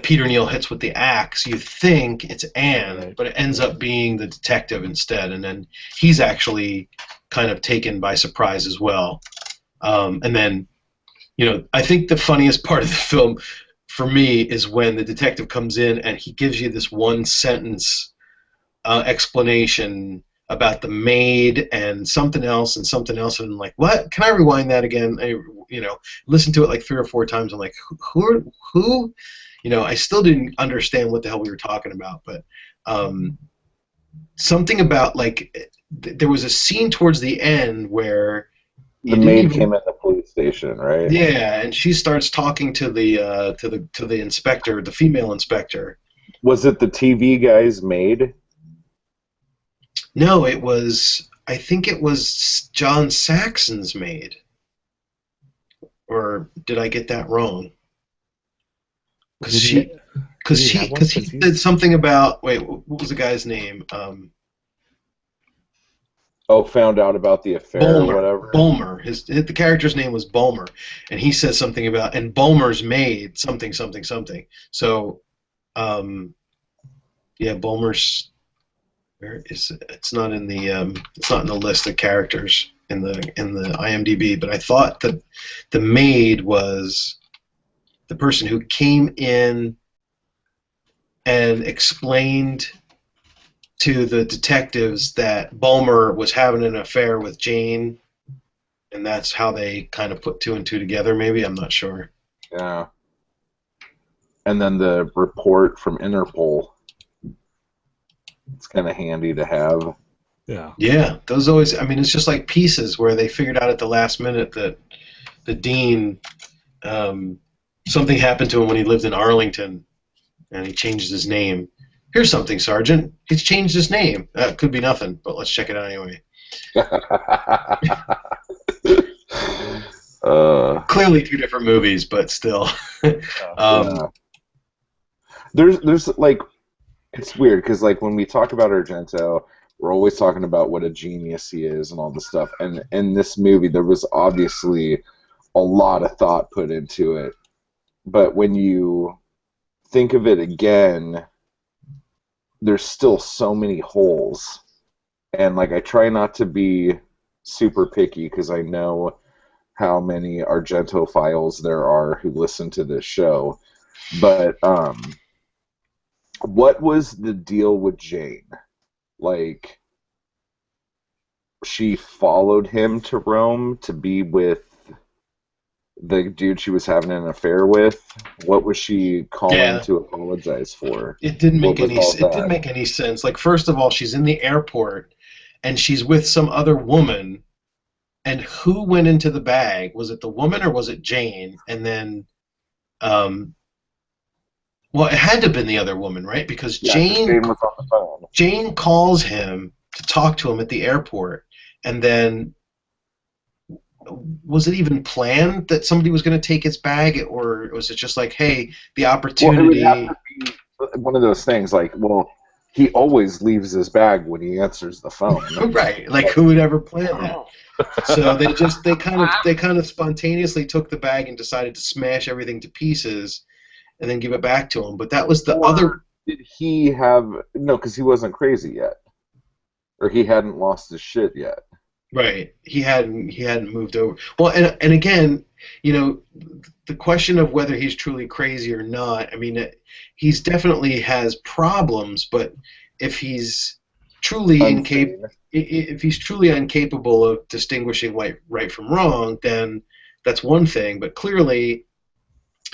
Peter Neal hits with the axe, you think it's Anne, but it ends up being the detective instead. And then he's actually kind of taken by surprise as well. And then, I think the funniest part of the film for me is when the detective comes in and he gives you this one sentence explanation about the maid and something else, and I'm like, what? Can I rewind that again? I listen to it like 3 or 4 times. I'm like, who? I still didn't understand what the hell we were talking about, but something about there was a scene towards the end where the maid came at the police station, right? Yeah, and she starts talking to the inspector, the female inspector. Was it the TV guy's maid? No, I think it was John Saxon's maid. Or did I get that wrong? Because he said something about, wait, what was the guy's name? Found out about the affair or whatever. Bulmer. The character's name was Bulmer, and he said something about, and Bulmer's maid something. So, yeah, Bulmer's. It's not in the list of characters in the IMDb, but I thought that the maid was the person who came in and explained to the detectives that Bulmer was having an affair with Jane, and that's how they kind of put 2 and 2 together, maybe? I'm not sure. Yeah. And then the report from Interpol. It's kind of handy to have. Yeah. Yeah, those always, it's just like Pieces, where they figured out at the last minute that the dean, something happened to him when he lived in Arlington, and he changed his name. Here's something, Sergeant. He's changed his name. Could be nothing, but let's check it out anyway. Clearly 2 different movies, but still. There's it's weird because when we talk about Argento, we're always talking about what a genius he is and all this stuff. And in this movie, there was obviously a lot of thought put into it. but when you think of it again, there's still so many holes. And like I try not to be super picky because I know how many Argentophiles there are who listen to this show. But what was the deal with Jane? Like, she followed him to Rome to be with the dude she was having an affair with. What was she calling Yeah. to apologize for? It didn't What make was any. all It didn't that? make any sense. Like, first of all, she's in the airport, and she's with some other woman. And who went into the bag? Was it the woman or was it Jane? And then, um, well, it had to have been the other woman, right? Because Yeah, because Jane was on the phone. Jane calls him to talk to him at the airport, and then was it even planned that somebody was going to take his bag, or was it just like, hey, the Well, it would have opportunity? to be one of those things like, well, he always leaves his bag when he answers the phone. Right, like who would ever plan that? So they kind of spontaneously took the bag and decided to smash everything to pieces and then give it back to him. But that was the other. Or did he have no? Because he wasn't crazy yet, or he hadn't lost his shit yet. Right. He hadn't moved over. Well, and again, the question of whether he's truly crazy or not. I mean, he's definitely has problems, but if he's truly incapable, Unsane. if he's truly incapable of distinguishing right from wrong, then that's one thing. But clearly,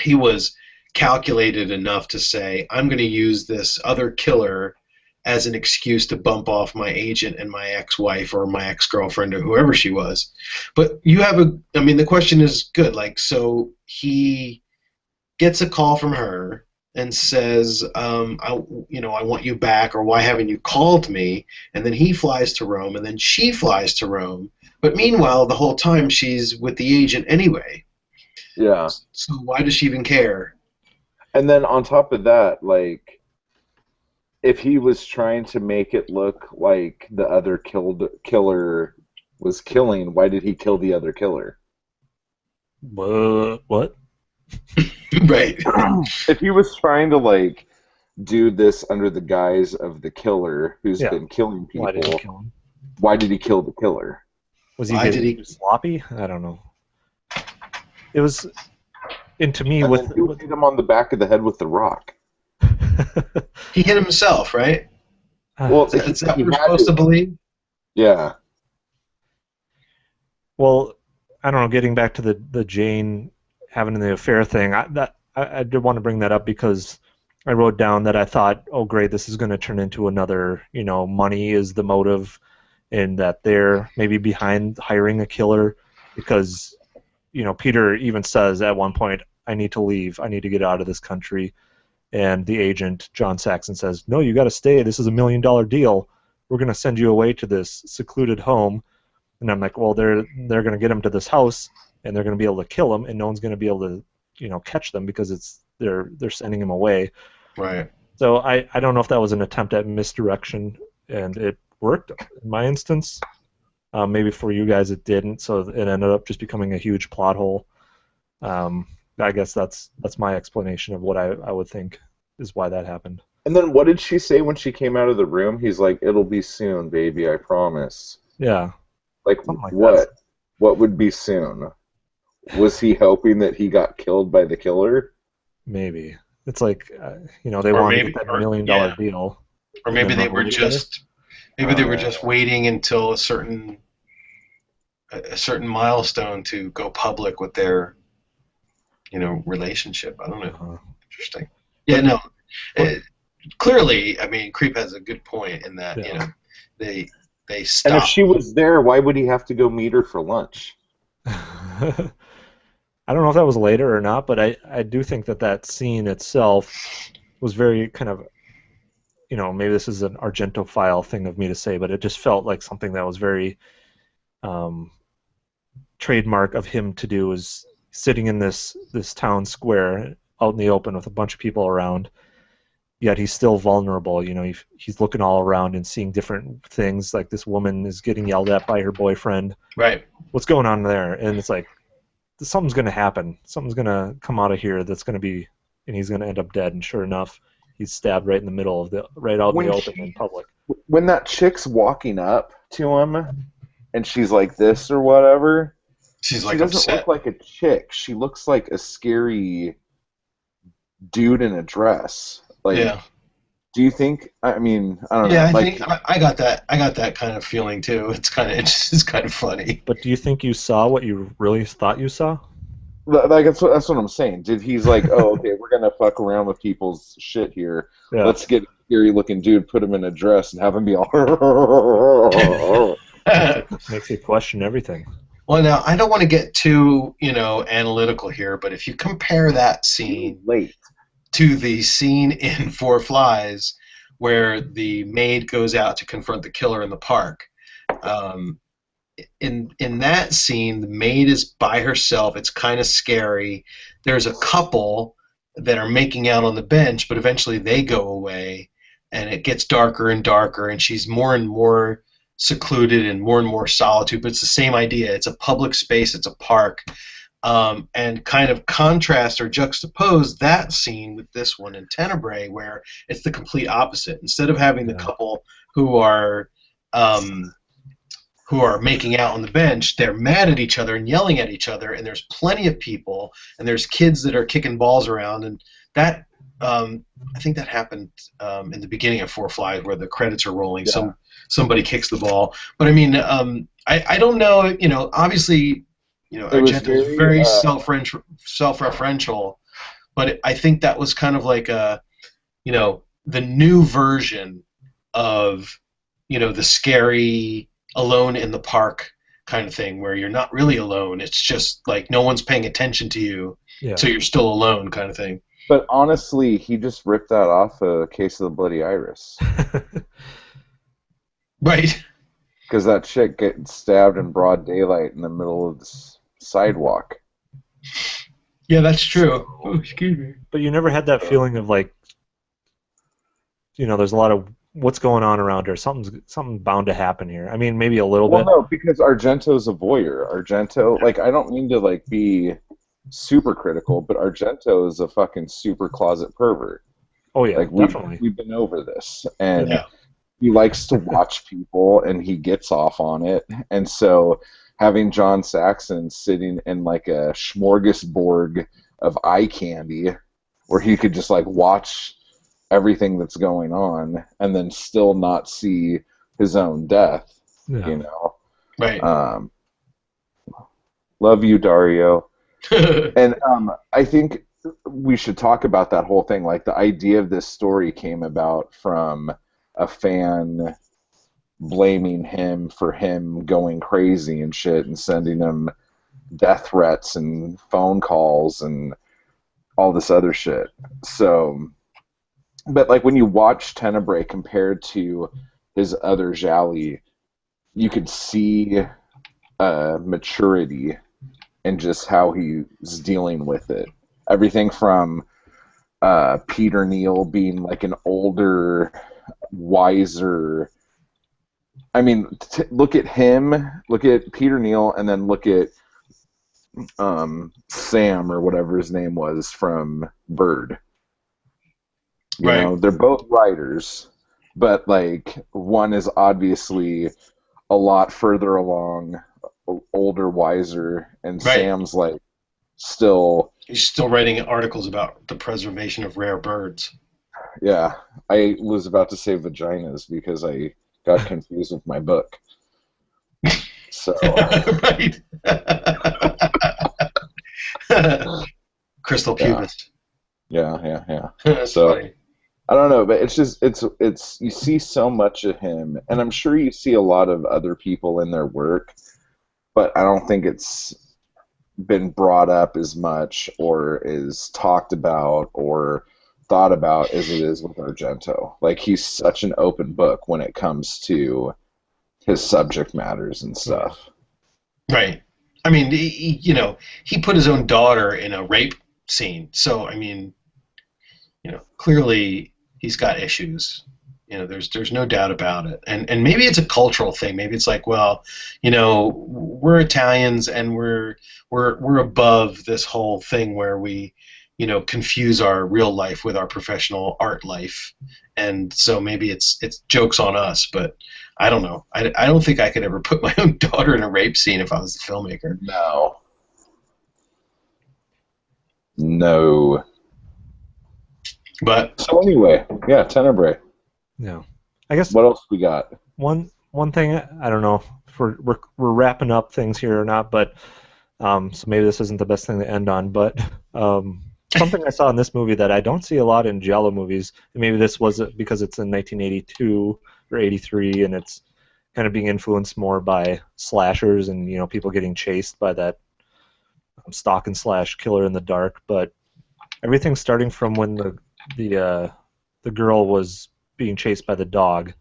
he was calculated enough to say, I'm going to use this other killer as an excuse to bump off my agent and my ex-wife or my ex-girlfriend or whoever she was. But the question is good. Like, so he gets a call from her and says, I want you back, or why haven't you called me? And then he flies to Rome, and then she flies to Rome. But meanwhile, the whole time she's with the agent anyway. Yeah. So why does she even care? And then on top of that, like, if he was trying to make it look like the other killer was killing, why did he kill the other killer? What? Right. If he was trying to, like, do this under the guise of the killer who's Yeah. been killing people, Why did he kill him? why did he kill the killer? Was he Why getting did he- too sloppy? I don't know. It was, and to me, And with then who hit him on the back of the head with the rock? He hit himself, right? Well, Is that he what we're had supposed to believe? Yeah. well, I don't know. Getting back to the Jane having the affair thing, I did want to bring that up because I wrote down that I thought, oh great, this is going to turn into another, money is the motive, and that they're maybe behind hiring a killer because, Peter even says at one point, I need to leave, I need to get out of this country, and the agent John Saxon says, no, you got to stay. This is $1 million deal. We're going to send you away to this secluded home. And I'm like, well, they're going to get him to this house, and they're going to be able to kill him, and no one's going to be able to, catch them because they're sending him away. Right. So I don't know if that was an attempt at misdirection, and it worked in my instance. Maybe for you guys it didn't, so it ended up just becoming a huge plot hole. I guess that's my explanation of what I would think is why that happened. And then what did she say when she came out of the room? He's like, it'll be soon, baby, I promise. Yeah. Like, Something like what? that. What would be soon? Was he hoping that he got killed by the killer? Maybe. It's like, they Or want to maybe- get that or- $1 million yeah. deal. Or maybe And then they were run away just waiting until a certain milestone to go public with their relationship. I don't know. Uh-huh. Interesting. Yeah, no. Clearly, I mean, Creep has a good point in that Yeah. they And stop. if she was there, why would he have to go meet her for lunch? I don't know if that was later or not, but I do think that scene itself was very kind of, maybe this is an Argentophile thing of me to say, but it just felt like something that was very trademark of him to do, is sitting in this town square out in the open with a bunch of people around, yet he's still vulnerable. He's looking all around and seeing different things, like this woman is getting yelled at by her boyfriend. Right. What's going on there? And it's like, something's going to happen. Something's going to come out of here that's going to be, and he's going to end up dead. And sure enough, he's stabbed right in the middle of right out in the open in public. When that chick's walking up to him, and she's like this or whatever, She's she like doesn't upset. look like a chick. She looks like a scary dude in a dress. Like, Yeah. do you think? I mean, I don't know. Yeah, I Like, think I got that. I got that kind of feeling too. It's kind of funny. But do you think you saw what you really thought you saw? like that's what I'm saying. Did he's like, oh, okay, we're gonna fuck around with people's shit here. Yeah. Let's get a scary looking dude, put him in a dress, and have him be all. Makes you question everything. Well, now I don't want to get too analytical here, but if you compare that scene Late. to the scene in Four Flies, where the maid goes out to confront the killer in the park. In that scene, the maid is by herself. It's kind of scary. There's a couple that are making out on the bench, but eventually they go away, and it gets darker and darker, and she's more and more secluded and more solitude. But it's the same idea. It's a public space. It's a park. And kind of contrast or juxtapose that scene with this one in Tenebre, where it's the complete opposite. Instead of having the couple who are making out on the bench, they're mad at each other and yelling at each other, and there's plenty of people, and there's kids that are kicking balls around, and that I think that happened in the beginning of Four Flies, where the credits are rolling. Yeah. Somebody kicks the ball, but I mean, I don't know. Obviously, Argento's very self-referential, but I think that was kind of like the new version of the scary alone in the park kind of thing, where you're not really alone. It's just like no one's paying attention to you, so you're still alone kind of thing. But honestly, he just ripped that off a Case of the Bloody Iris. Right. Because that chick gets stabbed in broad daylight in the middle of the sidewalk. Yeah, that's true. Oh, excuse me. But you never had that feeling of like, there's a lot of what's going on around her. Something's bound to happen here. I mean, maybe a little bit. Well, no, because Argento's a voyeur. Argento, like, I don't mean to like be super critical, but Argento is a fucking super closet pervert. Oh yeah, like definitely. We've been over this, and he likes to watch people, and he gets off on it. And so, having John Saxon sitting in like a smorgasbord of eye candy, where he could just like watch everything that's going on, and then still not see his own death, Right. Love you, Dario. And I think we should talk about that whole thing. Like, the idea of this story came about from a fan blaming him for him going crazy and shit, and sending him death threats and phone calls and all this other shit. So, but like when you watch Tenebre compared to his other Gialli, you could see maturity and just how he's dealing with it. Everything from Peter Neal being like an older, wiser. I mean, look at him, look at Peter Neal, and then look at Sam, or whatever his name was, from Bird. You know, they're both writers, but like one is obviously a lot further along, older, wiser, and Sam's like he's still writing articles about the preservation of rare birds. Yeah, I was about to say vaginas because I got confused with my book. So right. Crystal pubis. Yeah. That's so funny. I don't know, but it's just it's you see so much of him, and I'm sure you see a lot of other people in their work, but I don't think it's been brought up as much or is talked about or thought about as it is with Argento. Like, he's such an open book when it comes to his subject matters and stuff. Right. I mean, he put his own daughter in a rape scene, so I mean, clearly he's got issues. There's no doubt about it. And maybe it's a cultural thing. Maybe it's like, well, we're Italians and we're above this whole thing where we, confuse our real life with our professional art life. And so maybe it's jokes on us, but I don't know. I don't think I could ever put my own daughter in a rape scene if I was the filmmaker. No. No. But so anyway, yeah, Tenebre. Yeah. I guess what else we got? One thing, I don't know if we're wrapping up things here or not, but so maybe this isn't the best thing to end on, but something I saw in this movie that I don't see a lot in Giallo movies, and maybe this was because it's in 1982 or 83, and it's kind of being influenced more by slashers and people getting chased by that stalk and slash killer in the dark. But everything starting from when the girl was being chased by the dog,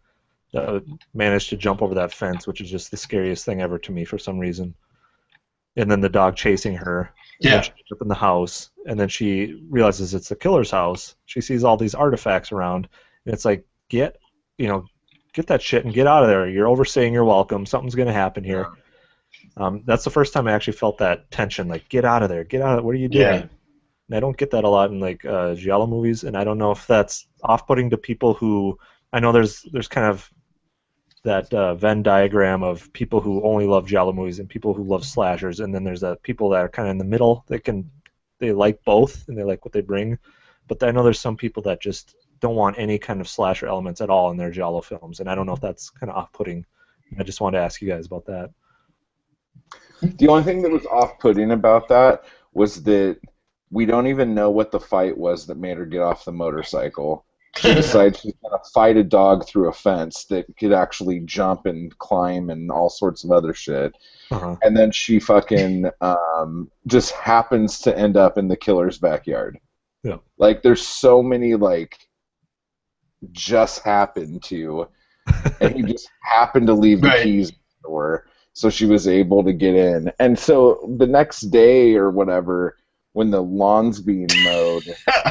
managed to jump over that fence, which is just the scariest thing ever to me for some reason. And then the dog chasing her. And then she ends up in the house, and then she realizes it's the killer's house. She sees all these artifacts around, and it's like, get that shit and get out of there. You're overstaying your welcome. Something's going to happen here. That's the first time I actually felt that tension, like, get out of there. Get out of there. What are you doing? Yeah. And I don't get that a lot in like Giallo movies, and I don't know if that's off-putting to people who, I know there's kind of that Venn diagram of people who only love Giallo movies and people who love slashers, and then there's people that are kind of in the middle. They like both and they like what they bring, but I know there's some people that just don't want any kind of slasher elements at all in their Giallo films, and I don't know if that's kind of off-putting. I just wanted to ask you guys about that. The only thing that was off-putting about that was that we don't even know what the fight was that made her get off the motorcycle. She decides she's going to fight a dog through a fence that could actually jump and climb and all sorts of other shit. Uh-huh. And then she fucking just happens to end up in the killer's backyard. Yeah. Like, there's so many, like, just happened to, and he just happened to leave the keys in the door, so she was able to get in. And so the next day or whatever, when the lawn's being mowed,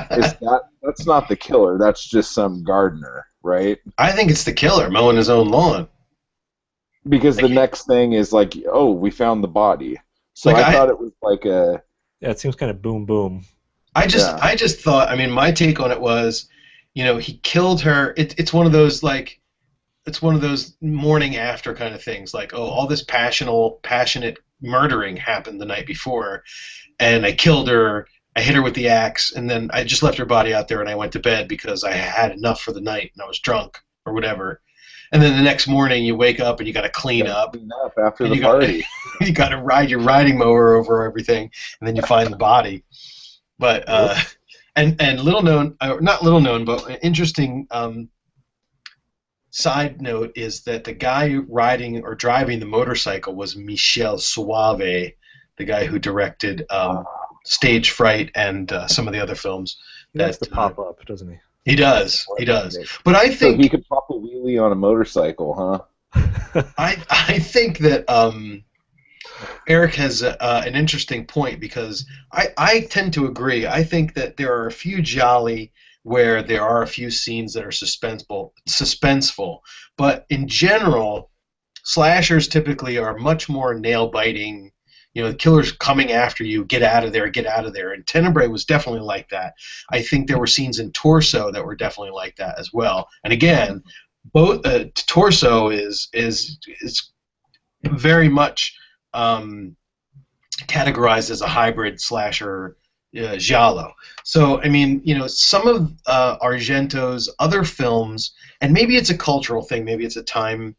that's not the killer. That's just some gardener, right? I think it's the killer mowing his own lawn. Because the next thing is like, oh, we found the body. So I thought it was like a... Yeah, it seems kind of boom, boom. I just thought, I mean, my take on it was, he killed her. It's one of those, like, it's one of those morning after kind of things. Like, oh, all this passionate murdering happened the night before, and I killed her, I hit her with the axe, and then I just left her body out there and I went to bed because I had enough for the night and I was drunk or whatever. And then the next morning you wake up and you got to clean up. Clean up after the party. You got to ride your riding mower over everything, and then you find the body. But and little known, not little known, but an interesting side note is that the guy riding or driving the motorcycle was Michel Soavi, the guy who directed Stage Fright and some of the other films. He likes to pop up, doesn't he? He does. But I think so he could pop a wheelie on a motorcycle, huh? I think that Eric has an interesting point, because I tend to agree. I think that there are a few Gialli where there are a few scenes that are suspenseful. But in general, slashers typically are much more nail-biting. The killer's coming after you, get out of there, get out of there. And Tenebre was definitely like that. I think there were scenes in Torso that were definitely like that as well. And again, both Torso is very much categorized as a hybrid slasher giallo. So, I mean, some of Argento's other films, and maybe it's a cultural thing, maybe it's a time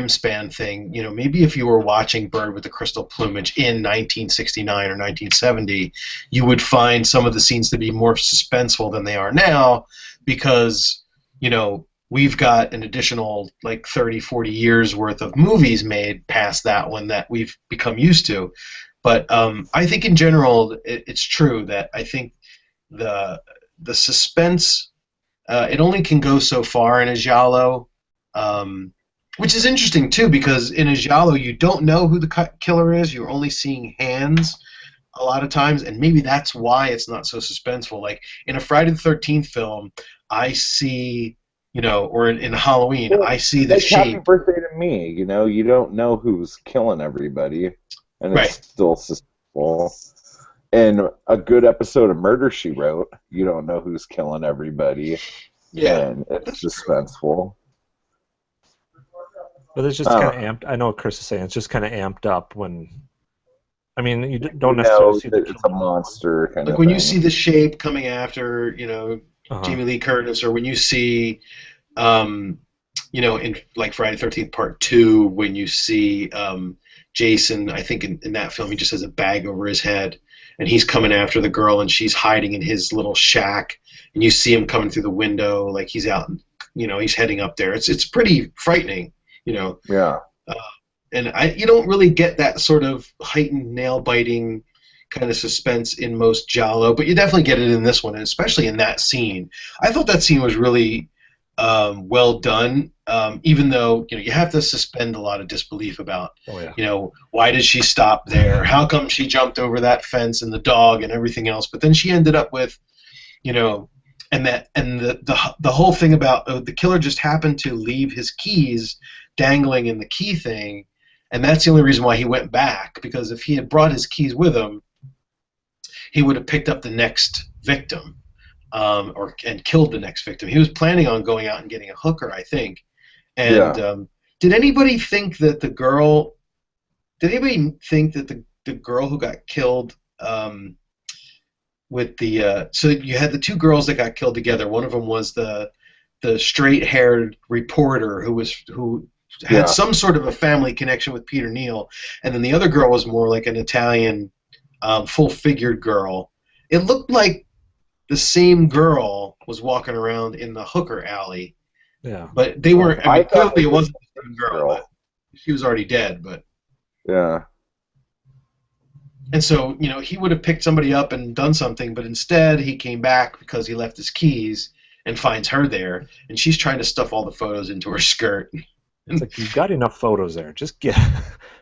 span thing. Maybe if you were watching Bird with the Crystal Plumage in 1969 or 1970, you would find some of the scenes to be more suspenseful than they are now, because, we've got an additional like 30, 40 years worth of movies made past that one that we've become used to. But I think in general, it's true that I think the suspense, it only can go so far in a giallo, which is interesting too, because in a giallo you don't know who the killer is. You're only seeing hands a lot of times, and maybe that's why it's not so suspenseful. Like in a Friday the 13th film, I see or in Halloween, Well, I see the like Happy shape. Birthday to Me, you don't know who's killing everybody, and it's Right. still suspenseful. And a good episode of Murder, She Wrote, you don't know who's killing everybody, Yeah. and it's That's suspenseful. But it's just I kind don't of know. amped. I know what Chris is saying. It's just kind of amped up when. I mean, you You don't necessarily know see the that it's a killer. monster kind like of when you thing. see the shape coming after, Uh-huh. Jamie Lee Curtis, or when you see, um, in like Friday the 13th Part 2, when you see Jason, I think in that film, he just has a bag over his head, and he's coming after the girl, and she's hiding in his little shack, and you see him coming through the window, like he's out, he's heading up there. It's pretty frightening, you know. Yeah. Uh, and you don't really get that sort of heightened nail biting kind of suspense in most Giallo, but you definitely get it in this one, and especially in that scene. I thought that scene was really well done, even though you have to suspend a lot of disbelief about, Oh yeah. Why did she stop there? How come she jumped over that fence and the dog and everything else? But then she ended up with, you know, and the whole thing about the killer just happened to leave his keys dangling in the key thing, and that's the only reason why he went back, because if he had brought his keys with him, he would have picked up the next victim, and killed the next victim. He was planning on going out and getting a hooker, I think. And Yeah. did anybody think that the girl? Did anybody think that the girl who got killed? With the so you had the two girls that got killed together. One of them was the straight-haired reporter who had Yeah. some sort of a family connection with Peter Neal, and then the other girl was more like an Italian, full-figured girl. It looked like the same girl was walking around in the hooker alley, Yeah. but they weren't. I I mean, thought clearly it it was wasn't the same girl, girl. but she was already dead. But Yeah. and so he would have picked somebody up and done something, but instead he came back because he left his keys and finds her there, and she's trying to stuff all the photos into her skirt. It's like you've got enough photos there. Just get.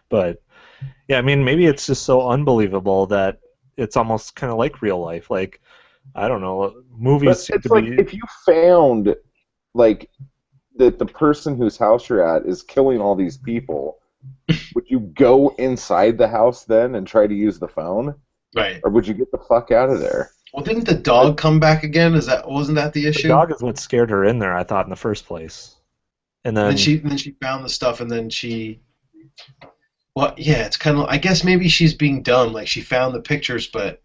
But yeah, I mean, maybe it's just so unbelievable that it's almost kind of like real life. Like, I don't know, movies But seem it's to like be. if you found like that the person whose house you're at is killing all these people, would you go inside the house then and try to use the phone? Right. Or would you get the fuck out of there? Well, didn't the dog come back again? Wasn't that the The issue? dog is what scared her in there, I thought, in the first place. And And then then she found the stuff, and then well, yeah, it's kind of. I guess maybe she's being dumb. Like she found the pictures, but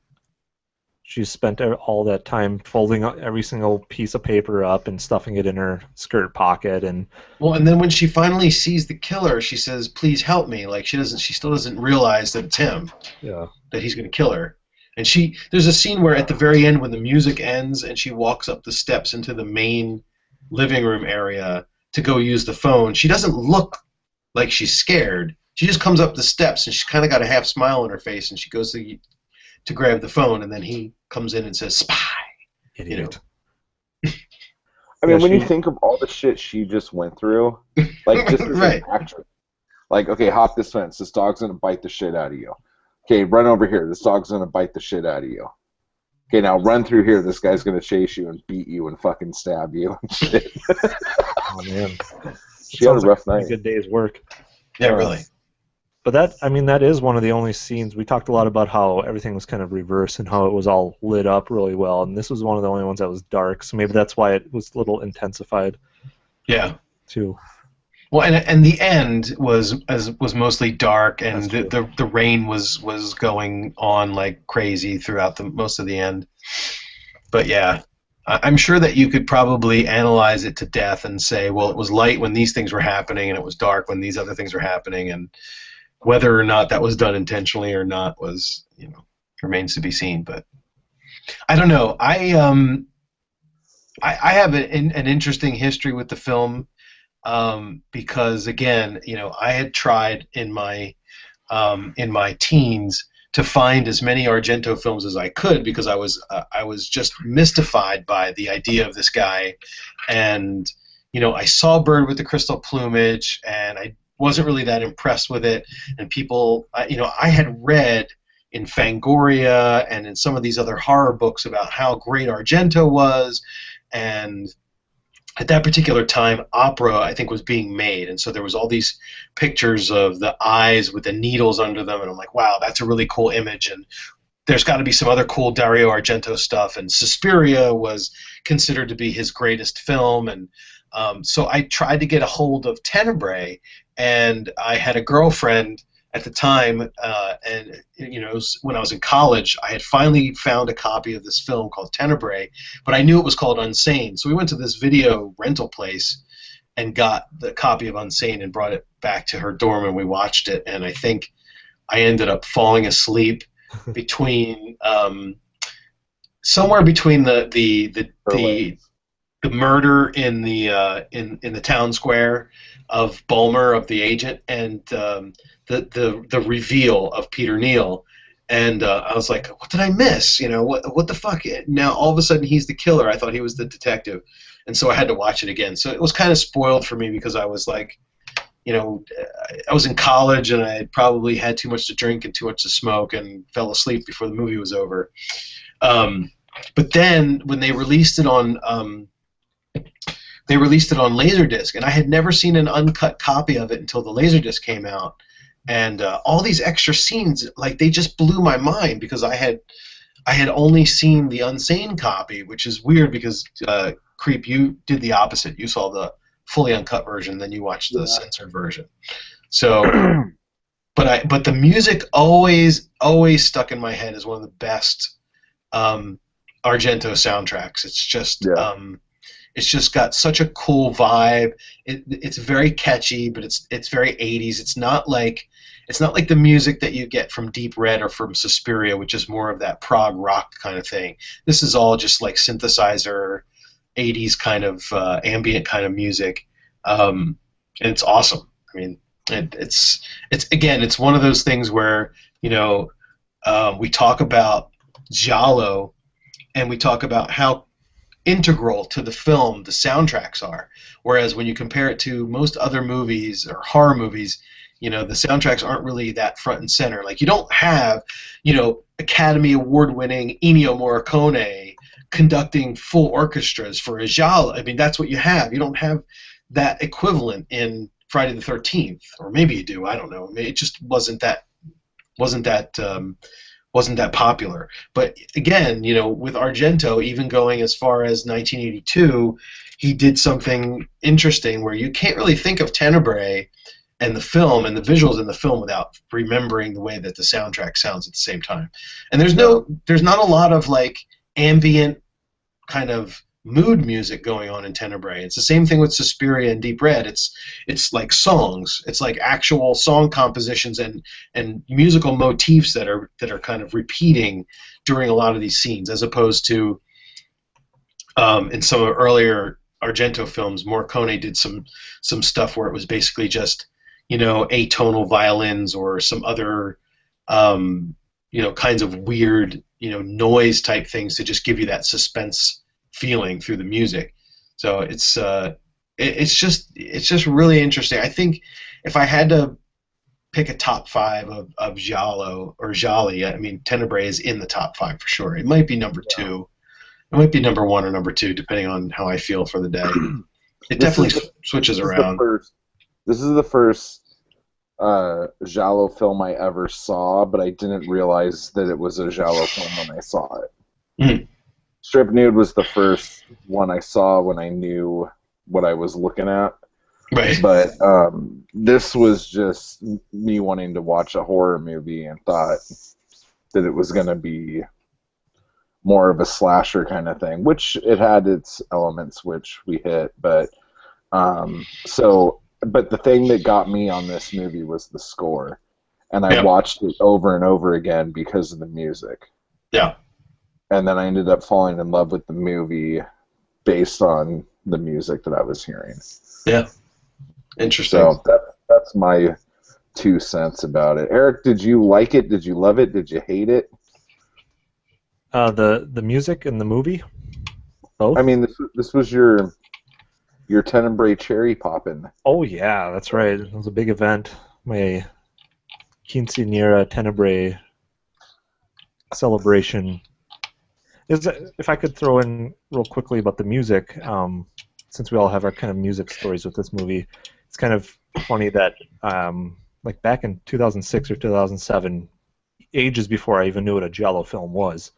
she spent all that time folding every single piece of paper up and stuffing it in her skirt pocket. And and then when she finally sees the killer, she says, "Please help me." Like she still doesn't realize that it's him, yeah, that he's going to kill her. And there's a scene where at the very end, when the music ends and she walks up the steps into the main living room area to go use the phone, she doesn't look like she's scared. She just comes up the steps and she's kind of got a half smile on her face, and she goes to grab the phone, and then he comes in and says, "Spy." idiot. I mean, Yeah, when you think of all the shit she just went through, like just as Right. an actress, like, okay, hop this fence. This dog's gonna bite the shit out of you. Okay, run over here. This dog's gonna bite the shit out of you. Okay, now run through here. This guy's gonna chase you and beat you and fucking stab you and shit. Oh man, She had a sounds rough like a night. good day's work. Yeah, really. But that is one of the only scenes. We talked a lot about how everything was kind of reversed and how it was all lit up really well, and this was one of the only ones that was dark. So maybe that's why it was a little intensified Yeah. too. Well, and the end was mostly dark, and That's true. the rain was going on like crazy throughout the most of the end. But yeah, I'm sure that you could probably analyze it to death and say, well, it was light when these things were happening, and it was dark when these other things were happening, and whether or not that was done intentionally or not was, remains to be seen. But I don't know. I have an interesting history with the film, because again, I had tried in my teens to find as many Argento films as I could, because I was just mystified by the idea of this guy, and I saw Bird with the Crystal Plumage, and I wasn't really that impressed with it, and people, I had read in Fangoria and in some of these other horror books about how great Argento was, and at that particular time, opera, I think, was being made. And so there was all these pictures of the eyes with the needles under them. And I'm like, wow, that's a really cool image. And there's got to be some other cool Dario Argento stuff. And Suspiria was considered to be his greatest film. And so I tried to get a hold of Tenebre. And I had a girlfriend at the time, and you know, it was when I was in college, I had finally found a copy of this film called Tenebre, but I knew it was called Unsane. So we went to this video rental place and got the copy of Unsane and brought it back to her dorm, and we watched it. And I think I ended up falling asleep between somewhere between the murder in the town square of Bulmer, of the agent, and the reveal of Peter Neal. And I was like, what did I miss? You know, what the fuck? Now all of a sudden he's the killer. I thought he was the detective, and so I had to watch it again. So it was kind of spoiled for me because I was like, you know, I was in college and I had probably had too much to drink and too much to smoke and fell asleep before the movie was over. But then when they released it on Laserdisc, and I had never seen an uncut copy of it until the Laserdisc came out. And all these extra scenes, like, they just blew my mind because I had only seen the Unsane copy, which is weird because Creep, you did the opposite. You saw the fully uncut version, then you watched the censored version. So, but the music always stuck in my head as one of the best Argento soundtracks. It's just got such a cool vibe. It's very catchy, but it's very 80s. It's not like the music that you get from Deep Red or from Suspiria, which is more of that prog rock kind of thing. This is all just like synthesizer, 80s kind of ambient kind of music, and it's awesome. I mean, it's one of those things where, you know, we talk about Giallo, and we talk about how integral to the film the soundtracks are, whereas when you compare it to most other movies or horror movies, you know, the soundtracks aren't really that front and center. Like, you don't have, you know, Academy Award winning Ennio Morricone conducting full orchestras for a Giallo. I mean, that's what you have. You don't have that equivalent in Friday the 13th, or maybe you do, I don't know. It just wasn't that popular. But again, you know, with Argento, even going as far as 1982, he did something interesting where you can't really think of Tenebre and the film and the visuals in the film without remembering the way that the soundtrack sounds at the same time. And there's not a lot of like ambient kind of mood music going on in Tenebre. It's the same thing with Suspiria and Deep Red. It's like songs. It's like actual song compositions and musical motifs that are kind of repeating during a lot of these scenes, as opposed to in some of earlier Argento films, Morricone did some stuff where it was basically just, you know, atonal violins or some other you know, kinds of weird, you know, noise type things to just give you that suspense feeling through the music. So it's just really interesting. I think if I had to pick a top 5 of Giallo or Gialli, I mean, Tenebre is in the top 5 for sure. It might be number 2. It might be number 1 or number 2, depending on how I feel for the day. It definitely switches around. This is the first Giallo film I ever saw, but I didn't realize that it was a Giallo film when I saw it. Mm. Strip Nude was the first one I saw when I knew what I was looking at. Right. But this was just me wanting to watch a horror movie and thought that it was going to be more of a slasher kind of thing, which it had its elements, which we hit. But but the thing that got me on this movie was the score, and I watched it over and over again because of the music. Yeah. And then I ended up falling in love with the movie based on the music that I was hearing. Yeah. Interesting. So that's my 2 cents about it. Eric, did you like it? Did you love it? Did you hate it? The music and the movie? Both? I mean, this was your Tenebre cherry poppin'. Oh, yeah, that's right. It was a big event. My Quinceañera Tenebre celebration. If I could throw in real quickly about the music, since we all have our kind of music stories with this movie, it's kind of funny that like back in 2006 or 2007, ages before I even knew what a Giallo film was.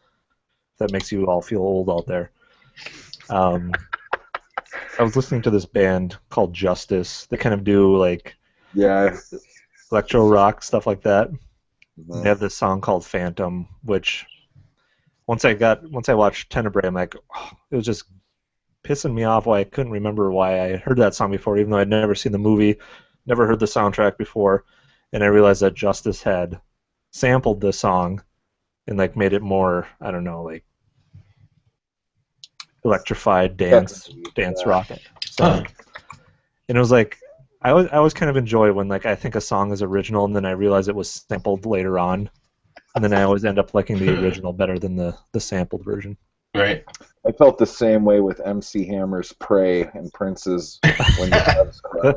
If that makes you all feel old out there. I was listening to this band called Justice. They kind of do like Yeah. electro rock stuff like that. Mhm. They have this song called Phantom, which once I watched Tenebre, I'm like, oh, it was just pissing me off why I couldn't remember why I had heard that song before, even though I'd never seen the movie, never heard the soundtrack before, and I realized that Justice had sampled this song and like made it more, I don't know, like electrified dance Yeah. rock. So, Huh. and it was like I always kind of enjoy when like I think a song is original and then I realize it was sampled later on, and then I always end up liking the original better than the sampled version. Right. I felt the same way with MC Hammer's "Pray" and Prince's "When Your Doves Cry."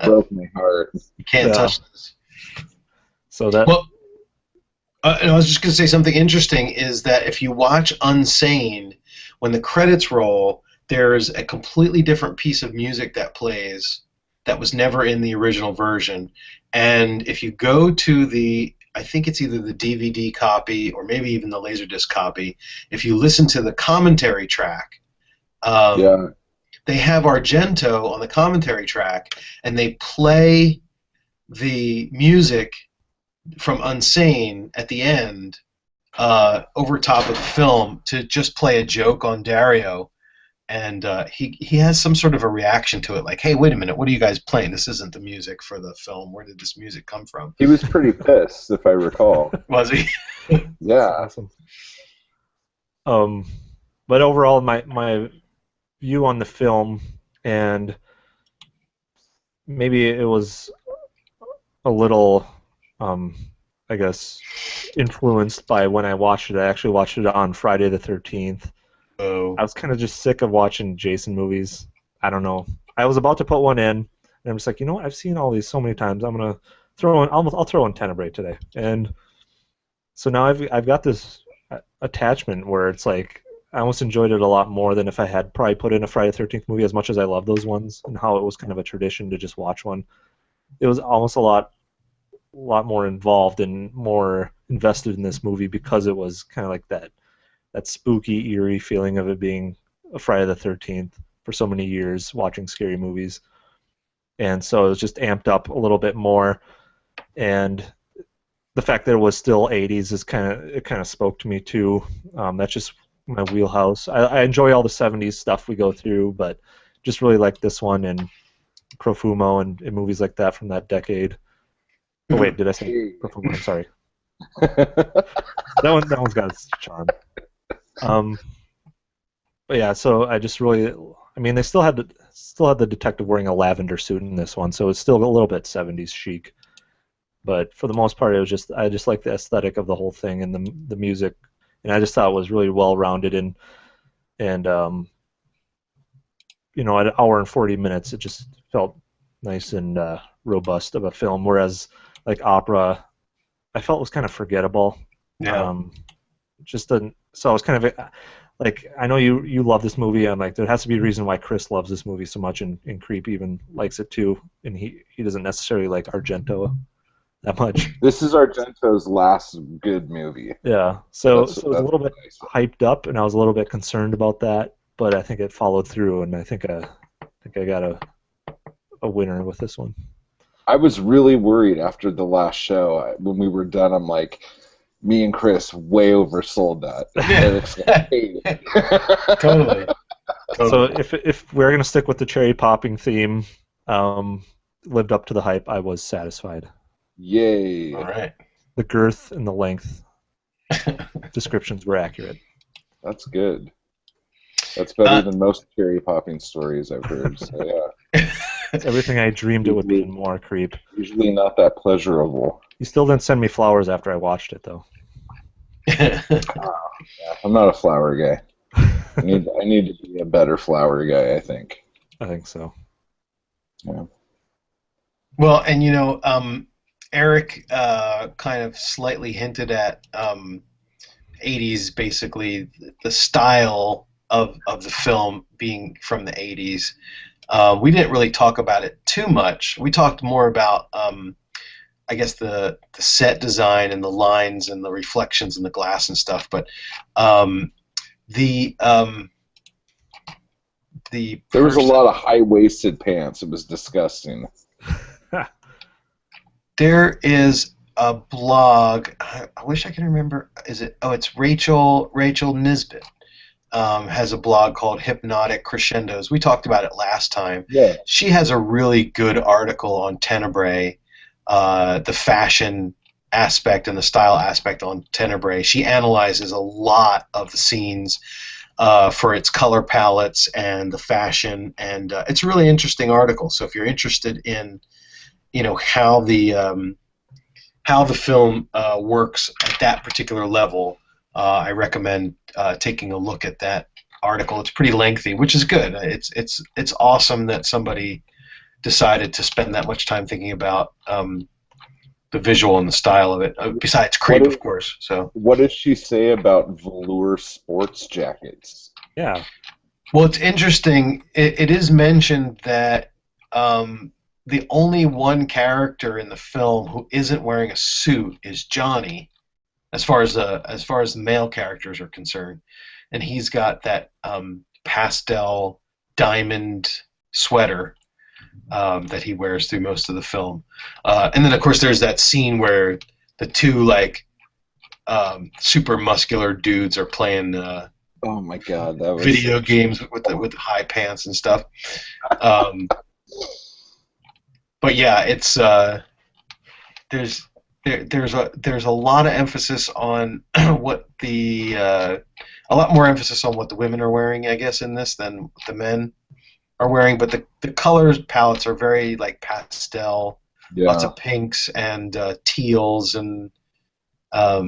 You Broke my heart. can't Yeah. touch this. So that Well, and I was just going to say something interesting is that if you watch Unsane, when the credits roll, there's a completely different piece of music that plays that was never in the original version. And if you go to I think it's either the DVD copy or maybe even the Laserdisc copy, if you listen to the commentary track, Yeah. they have Argento on the commentary track, and they play the music from Unsane at the end over top of the film to just play a joke on Dario. And he has some sort of a reaction to it, like, hey, wait a minute, what are you guys playing? This isn't the music for the film. Where did this music come from? He was pretty pissed, if I recall. Was he? Yeah. awesome. But overall, my view on the film, and maybe it was a little, I guess, influenced by when I watched it. I actually watched it on Friday the 13th. Oh. I was kind of just sick of watching Jason movies. I don't know. I was about to put one in, and I'm just like, you know what? I've seen all these so many times. I'm gonna throw in. I'll throw in Tenebre today. And so now I've got this attachment where it's like I almost enjoyed it a lot more than if I had probably put in a Friday the 13th movie. As much as I love those ones and how it was kind of a tradition to just watch one, it was almost a lot more involved and more invested in this movie because it was kind of like that spooky, eerie feeling of it being a Friday the 13th for so many years watching scary movies. And so it was just amped up a little bit more. And the fact that it was still 80s it kind of spoke to me too. That's just my wheelhouse. I enjoy all the 70s stuff we go through, but just really like this one and Profumo and movies like that from that decade. Oh wait, did I say Profumo? I'm sorry. That one's got its charm. But yeah, so I just really, I mean, they still had the detective wearing a lavender suit in this one, so it's still a little bit 70s chic. But for the most part, I just like the aesthetic of the whole thing and the music, and I just thought it was really well rounded and you know, at an hour and 40 minutes, it just felt nice and robust of a film. Whereas like Opera, I felt was kind of forgettable. Yeah. So I was kind of like, I know you love this movie. I'm like, there has to be a reason why Chris loves this movie so much, and Creep even likes it too. And he doesn't necessarily like Argento that much. This is Argento's last good movie. Yeah. So That's it was a little bit nice. hyped up, and I was a little bit concerned about that, but I think it followed through, and I think I got a winner with this one. I was really worried after the last show. When we were done, I'm like, me and Chris way oversold that. Eric's gonna hate it. Totally. So if we're gonna stick with the cherry popping theme, lived up to the hype. I was satisfied. Yay. All right. The girth and the length descriptions were accurate. That's good. That's better than most cherry popping stories I've heard. So yeah. It's everything I dreamed it would be and more, Creep. Usually not that pleasurable. You still didn't send me flowers after I watched it, though. Yeah, I'm not a flower guy. I need to be a better flower guy, I think. I think so. Yeah. Well, and you know, Eric kind of slightly hinted at 80s, basically the style of the film being from the 80s. We didn't really talk about it too much. We talked more about, I guess, the set design and the lines and the reflections in the glass and stuff. But the there was a lot of high-waisted pants. It was disgusting. There is a blog. I wish I could remember. Is it? Oh, it's Rachel Nisbet. Has a blog called Hypnotic Crescendos. We talked about it last time. Yeah. She has a really good article on Tenebre, the fashion aspect and the style aspect on Tenebre. She analyzes a lot of the scenes for its color palettes and the fashion, and it's a really interesting article. So if you're interested in, how the film works at that particular level, I recommend taking a look at that article. It's pretty lengthy, which is good. It's awesome that somebody decided to spend that much time thinking about the visual and the style of it. Besides creep, of course. So what does she say about velour sports jackets? Yeah. Well, it's interesting. It is mentioned that the only one character in the film who isn't wearing a suit is Johnny, as far as the male characters are concerned, and he's got that pastel diamond sweater that he wears through most of the film, and then of course there's that scene where the two super muscular dudes are playing. Oh my God, that was video games with the high pants and stuff. But yeah, it's there's a lot of emphasis on what a lot more emphasis on what the women are wearing, I guess, in this than what the men are wearing. But the colors palettes are very pastel, lots of pinks and teals and a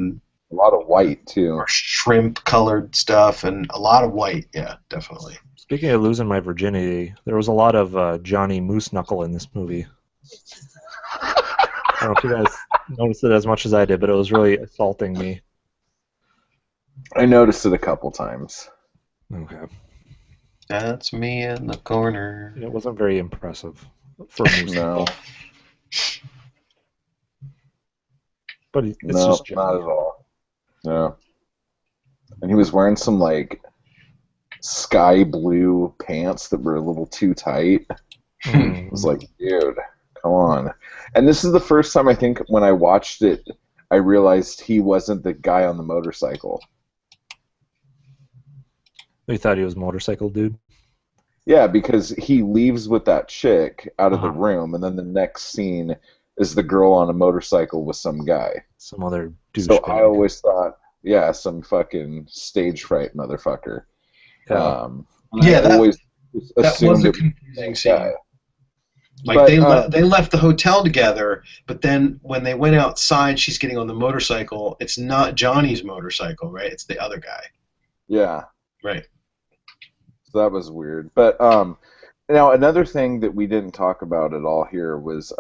lot of white too, or shrimp colored stuff, and a lot of white. Yeah, definitely. Speaking of losing my virginity, there was a lot of Johnny Moose Knuckle in this movie. I don't know if you guys noticed it as much as I did, but it was really assaulting me. I noticed it a couple times. Okay. That's me in the corner. It wasn't very impressive for Moose No. Knuckle. But it's no, just Johnny. not at all. No. And he was wearing some sky blue pants that were a little too tight. It was like, dude, come on. And this is the first time I think when I watched it, I realized he wasn't the guy on the motorcycle. You thought he was a motorcycle dude? Yeah, because he leaves with that chick out of the room, and then the next scene is the girl on a motorcycle with some guy. Some other douchebag. So I always thought, yeah, some fucking stage fright motherfucker. Yeah. Yeah, I always that assumed was a it was confusing the scene. guy. Like But, they left the hotel together, but then when they went outside, she's getting on the motorcycle. It's not Johnny's motorcycle, right? It's the other guy. Yeah. Right. So that was weird. But now another thing that we didn't talk about at all here was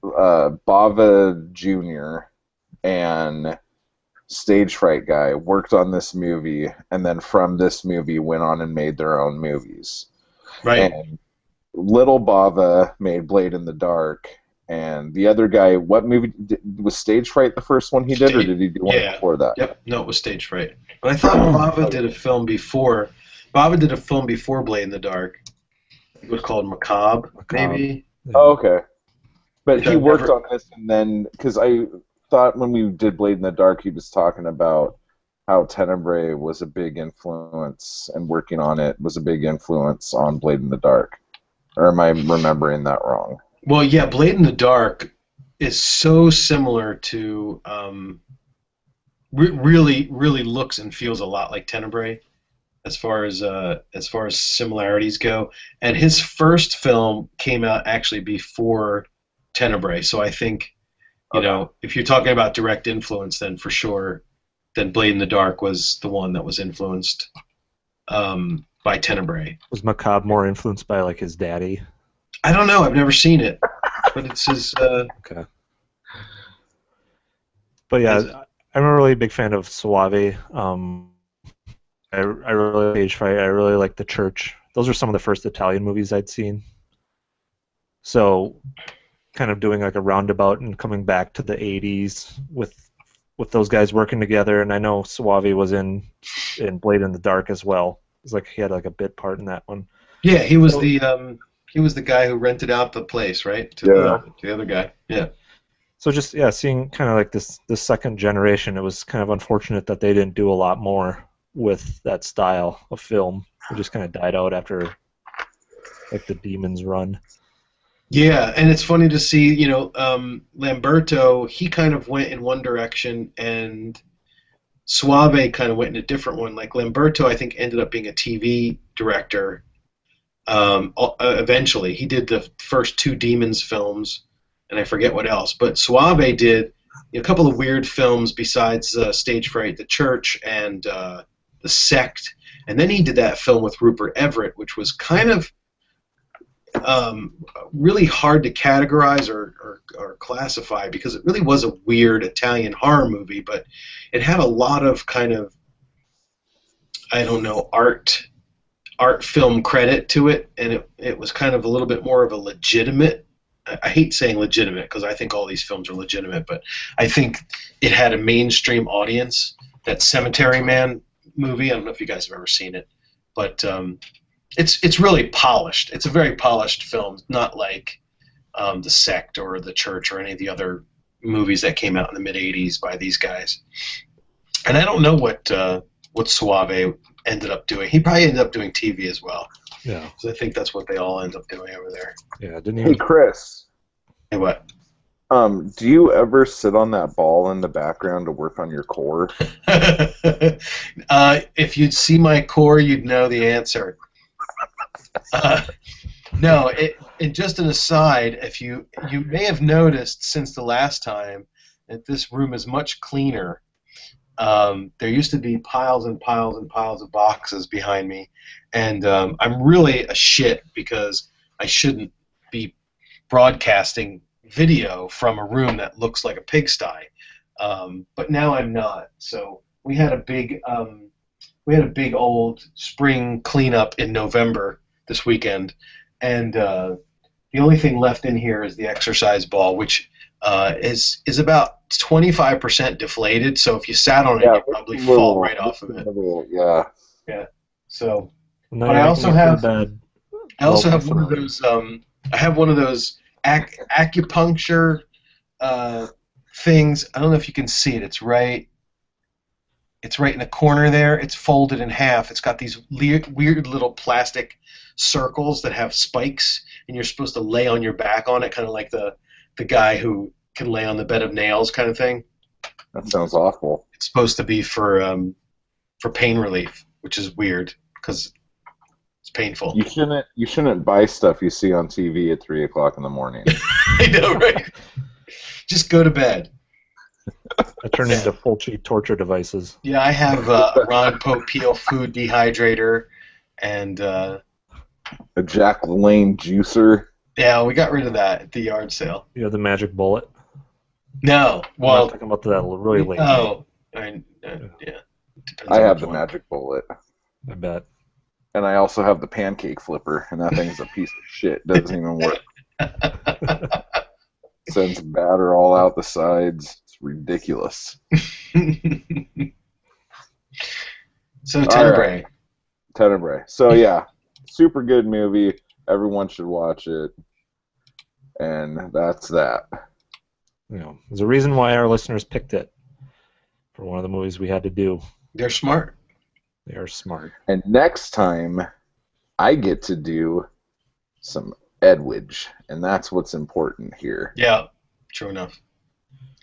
Bava Jr. and Stage Fright Guy worked on this movie, and then from this movie went on and made their own movies. Right. And Little Bava made Blade in the Dark, and the other guy, what movie was Stage Fright the first one he did, or did he do one before that? Yep. No, it was Stage Fright. But I thought Bava did a film before. Bava did a film before Blade in the Dark. It was called Macabre, maybe. Yeah. Oh, okay. But he I've worked never- on this, and then because I thought when we did Blade in the Dark, he was talking about how Tenebre was a big influence, and working on it was a big influence on Blade in the Dark. Or am I remembering that wrong? Well, yeah, Blade in the Dark is so similar to really looks and feels a lot like Tenebre as far as similarities go. And his first film came out actually before Tenebre, so I think if you're talking about direct influence, then for sure, then Blade in the Dark was the one that was influenced by Tenebre. Was Macabre more influenced by his daddy? I don't know. I've never seen it, but it's his. Okay. But yeah, I'm a really big fan of Suave. I really like Stage Fright. I really like The Church. Those are some of the first Italian movies I'd seen. So, kind of doing like a roundabout and coming back to the '80s with those guys working together. And I know Suave was in Blade in the Dark as well. It's like he had like a bit part in that one. Yeah, he was So, the guy who rented out the place, right? To Yeah. the other guy. Yeah. so just seeing kind of like this second generation, it was kind of unfortunate that they didn't do a lot more with that style of film. It just kind of died out after like the Demons run. Yeah, and it's funny to see, Lamberto, he kind of went in one direction, and Suave kind of went in a different one. Like Lamberto, I think, ended up being a TV director. Eventually, he did the first two Demons films, and I forget what else. But Suave did a couple of weird films besides Stage Fright, The Church, and The Sect. And then he did that film with Rupert Everett, which was kind of really hard to categorize or classify because it really was a weird Italian horror movie, but it had a lot of kind of, I don't know, art film credit to it, and it was kind of a little bit more of a legitimate. I hate saying legitimate because I think all these films are legitimate, but I think it had a mainstream audience. That Cemetery Man movie, I don't know if you guys have ever seen it, but it's really polished. It's a very polished film, not like The Sect or The Church or any of the other movies that came out in the mid '80s by these guys. And I don't know what Suave ended up doing. He probably ended up doing TV as well. Yeah. So I think that's what they all end up doing over there. Yeah, didn't Hey, even. Chris. Hey, what? Do you ever sit on that ball in the background to work on your core? If you'd see my core, you'd know the answer. No, and just an aside, if you may have noticed since the last time that this room is much cleaner. There used to be piles and piles and piles of boxes behind me, and I'm really a shit because I shouldn't be broadcasting video from a room that looks like a pigsty. But now I'm not. So we had a big old spring cleanup in November this weekend, and the only thing left in here is the exercise ball, which is about 25% deflated. So if you sat on it, you'd probably fall right off of it. Yeah. Yeah. So, No, but you're I making also me feel have bad. one of those. I have one of those acupuncture things. I don't know if you can see it. It's right in the corner there. It's folded in half. It's got these weird little plastic circles that have spikes, and you're supposed to lay on your back on it, kind of like the guy who can lay on the bed of nails kind of thing. That sounds awful. It's supposed to be for pain relief, which is weird because it's painful. You shouldn't buy stuff you see on TV at 3 o'clock in the morning. I know, right? Just go to bed. I turned into Fulci torture devices. Yeah, I have a Ron Popeil food dehydrator and A Jack LaLanne juicer. yeah, we got rid of that at the yard sale. You have the magic bullet. No, I'm well, talking about that really late. oh, yeah. Depends I on have which the one. magic bullet. I bet. And I also have the pancake flipper, and that thing's a piece of shit. Doesn't even work. Sends batter all out the sides. It's ridiculous. So Tenebre. Right. Tenebre. So yeah, super good movie. Everyone should watch it. And that's that. There's a reason why our listeners picked it for one of the movies we had to do. They're smart. They are smart. And next time, I get to do some Edwidge, and that's what's important here. Yeah, true enough.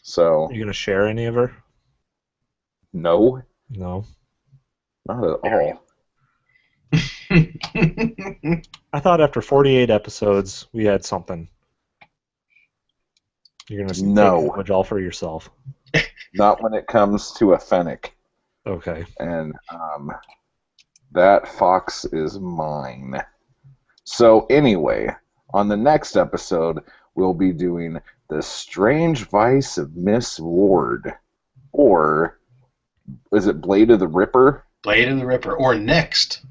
So, Are you going to share any of her? no, No. not at all. I thought after 48 episodes, we had something. You're going to take Edwidge all for yourself. Not when it comes to a fennec. Okay. And that fox is mine. So anyway, on the next episode, we'll be doing The Strange Vice of Miss Ward. Or, is it Blade of the Ripper? Blade of the Ripper, or Next.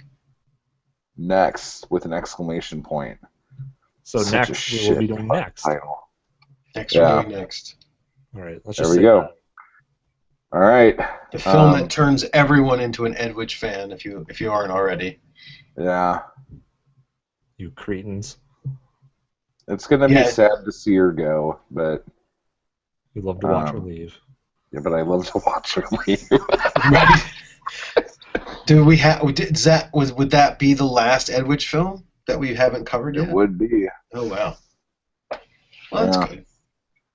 Next, with an exclamation point. So Such a next, we will be shit doing Next. title. Next, Yeah. we're doing Next. All right, let's There just we say go. that. All right. The film that turns everyone into an Edwidge fan, if you aren't already. Yeah. You cretins. It's going to be sad to see her go, but... You love to watch her leave. Yeah, but I love to watch her leave. Right. Do we have? Would that be the last Edwidge film that we haven't covered yet? It would be. Oh wow. Well, that's good.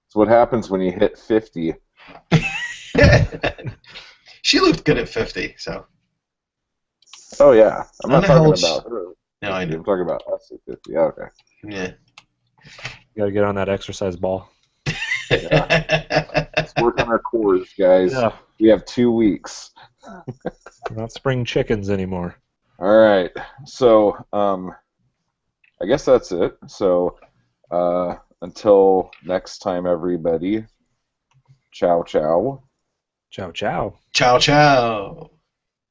It's what happens when you hit 50. She looked good at 50, so. Oh yeah, I'm not talking about her. No, I know. I'm talking about us at 50. Yeah, okay. Yeah. You gotta get on that exercise ball. Yeah. Let's work on our cores, guys. Yeah. We have 2 weeks. We're not spring chickens anymore. All right. So, I guess that's it. So, until next time, everybody. Ciao, ciao. Ciao, ciao. Ciao, ciao.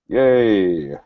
Yay.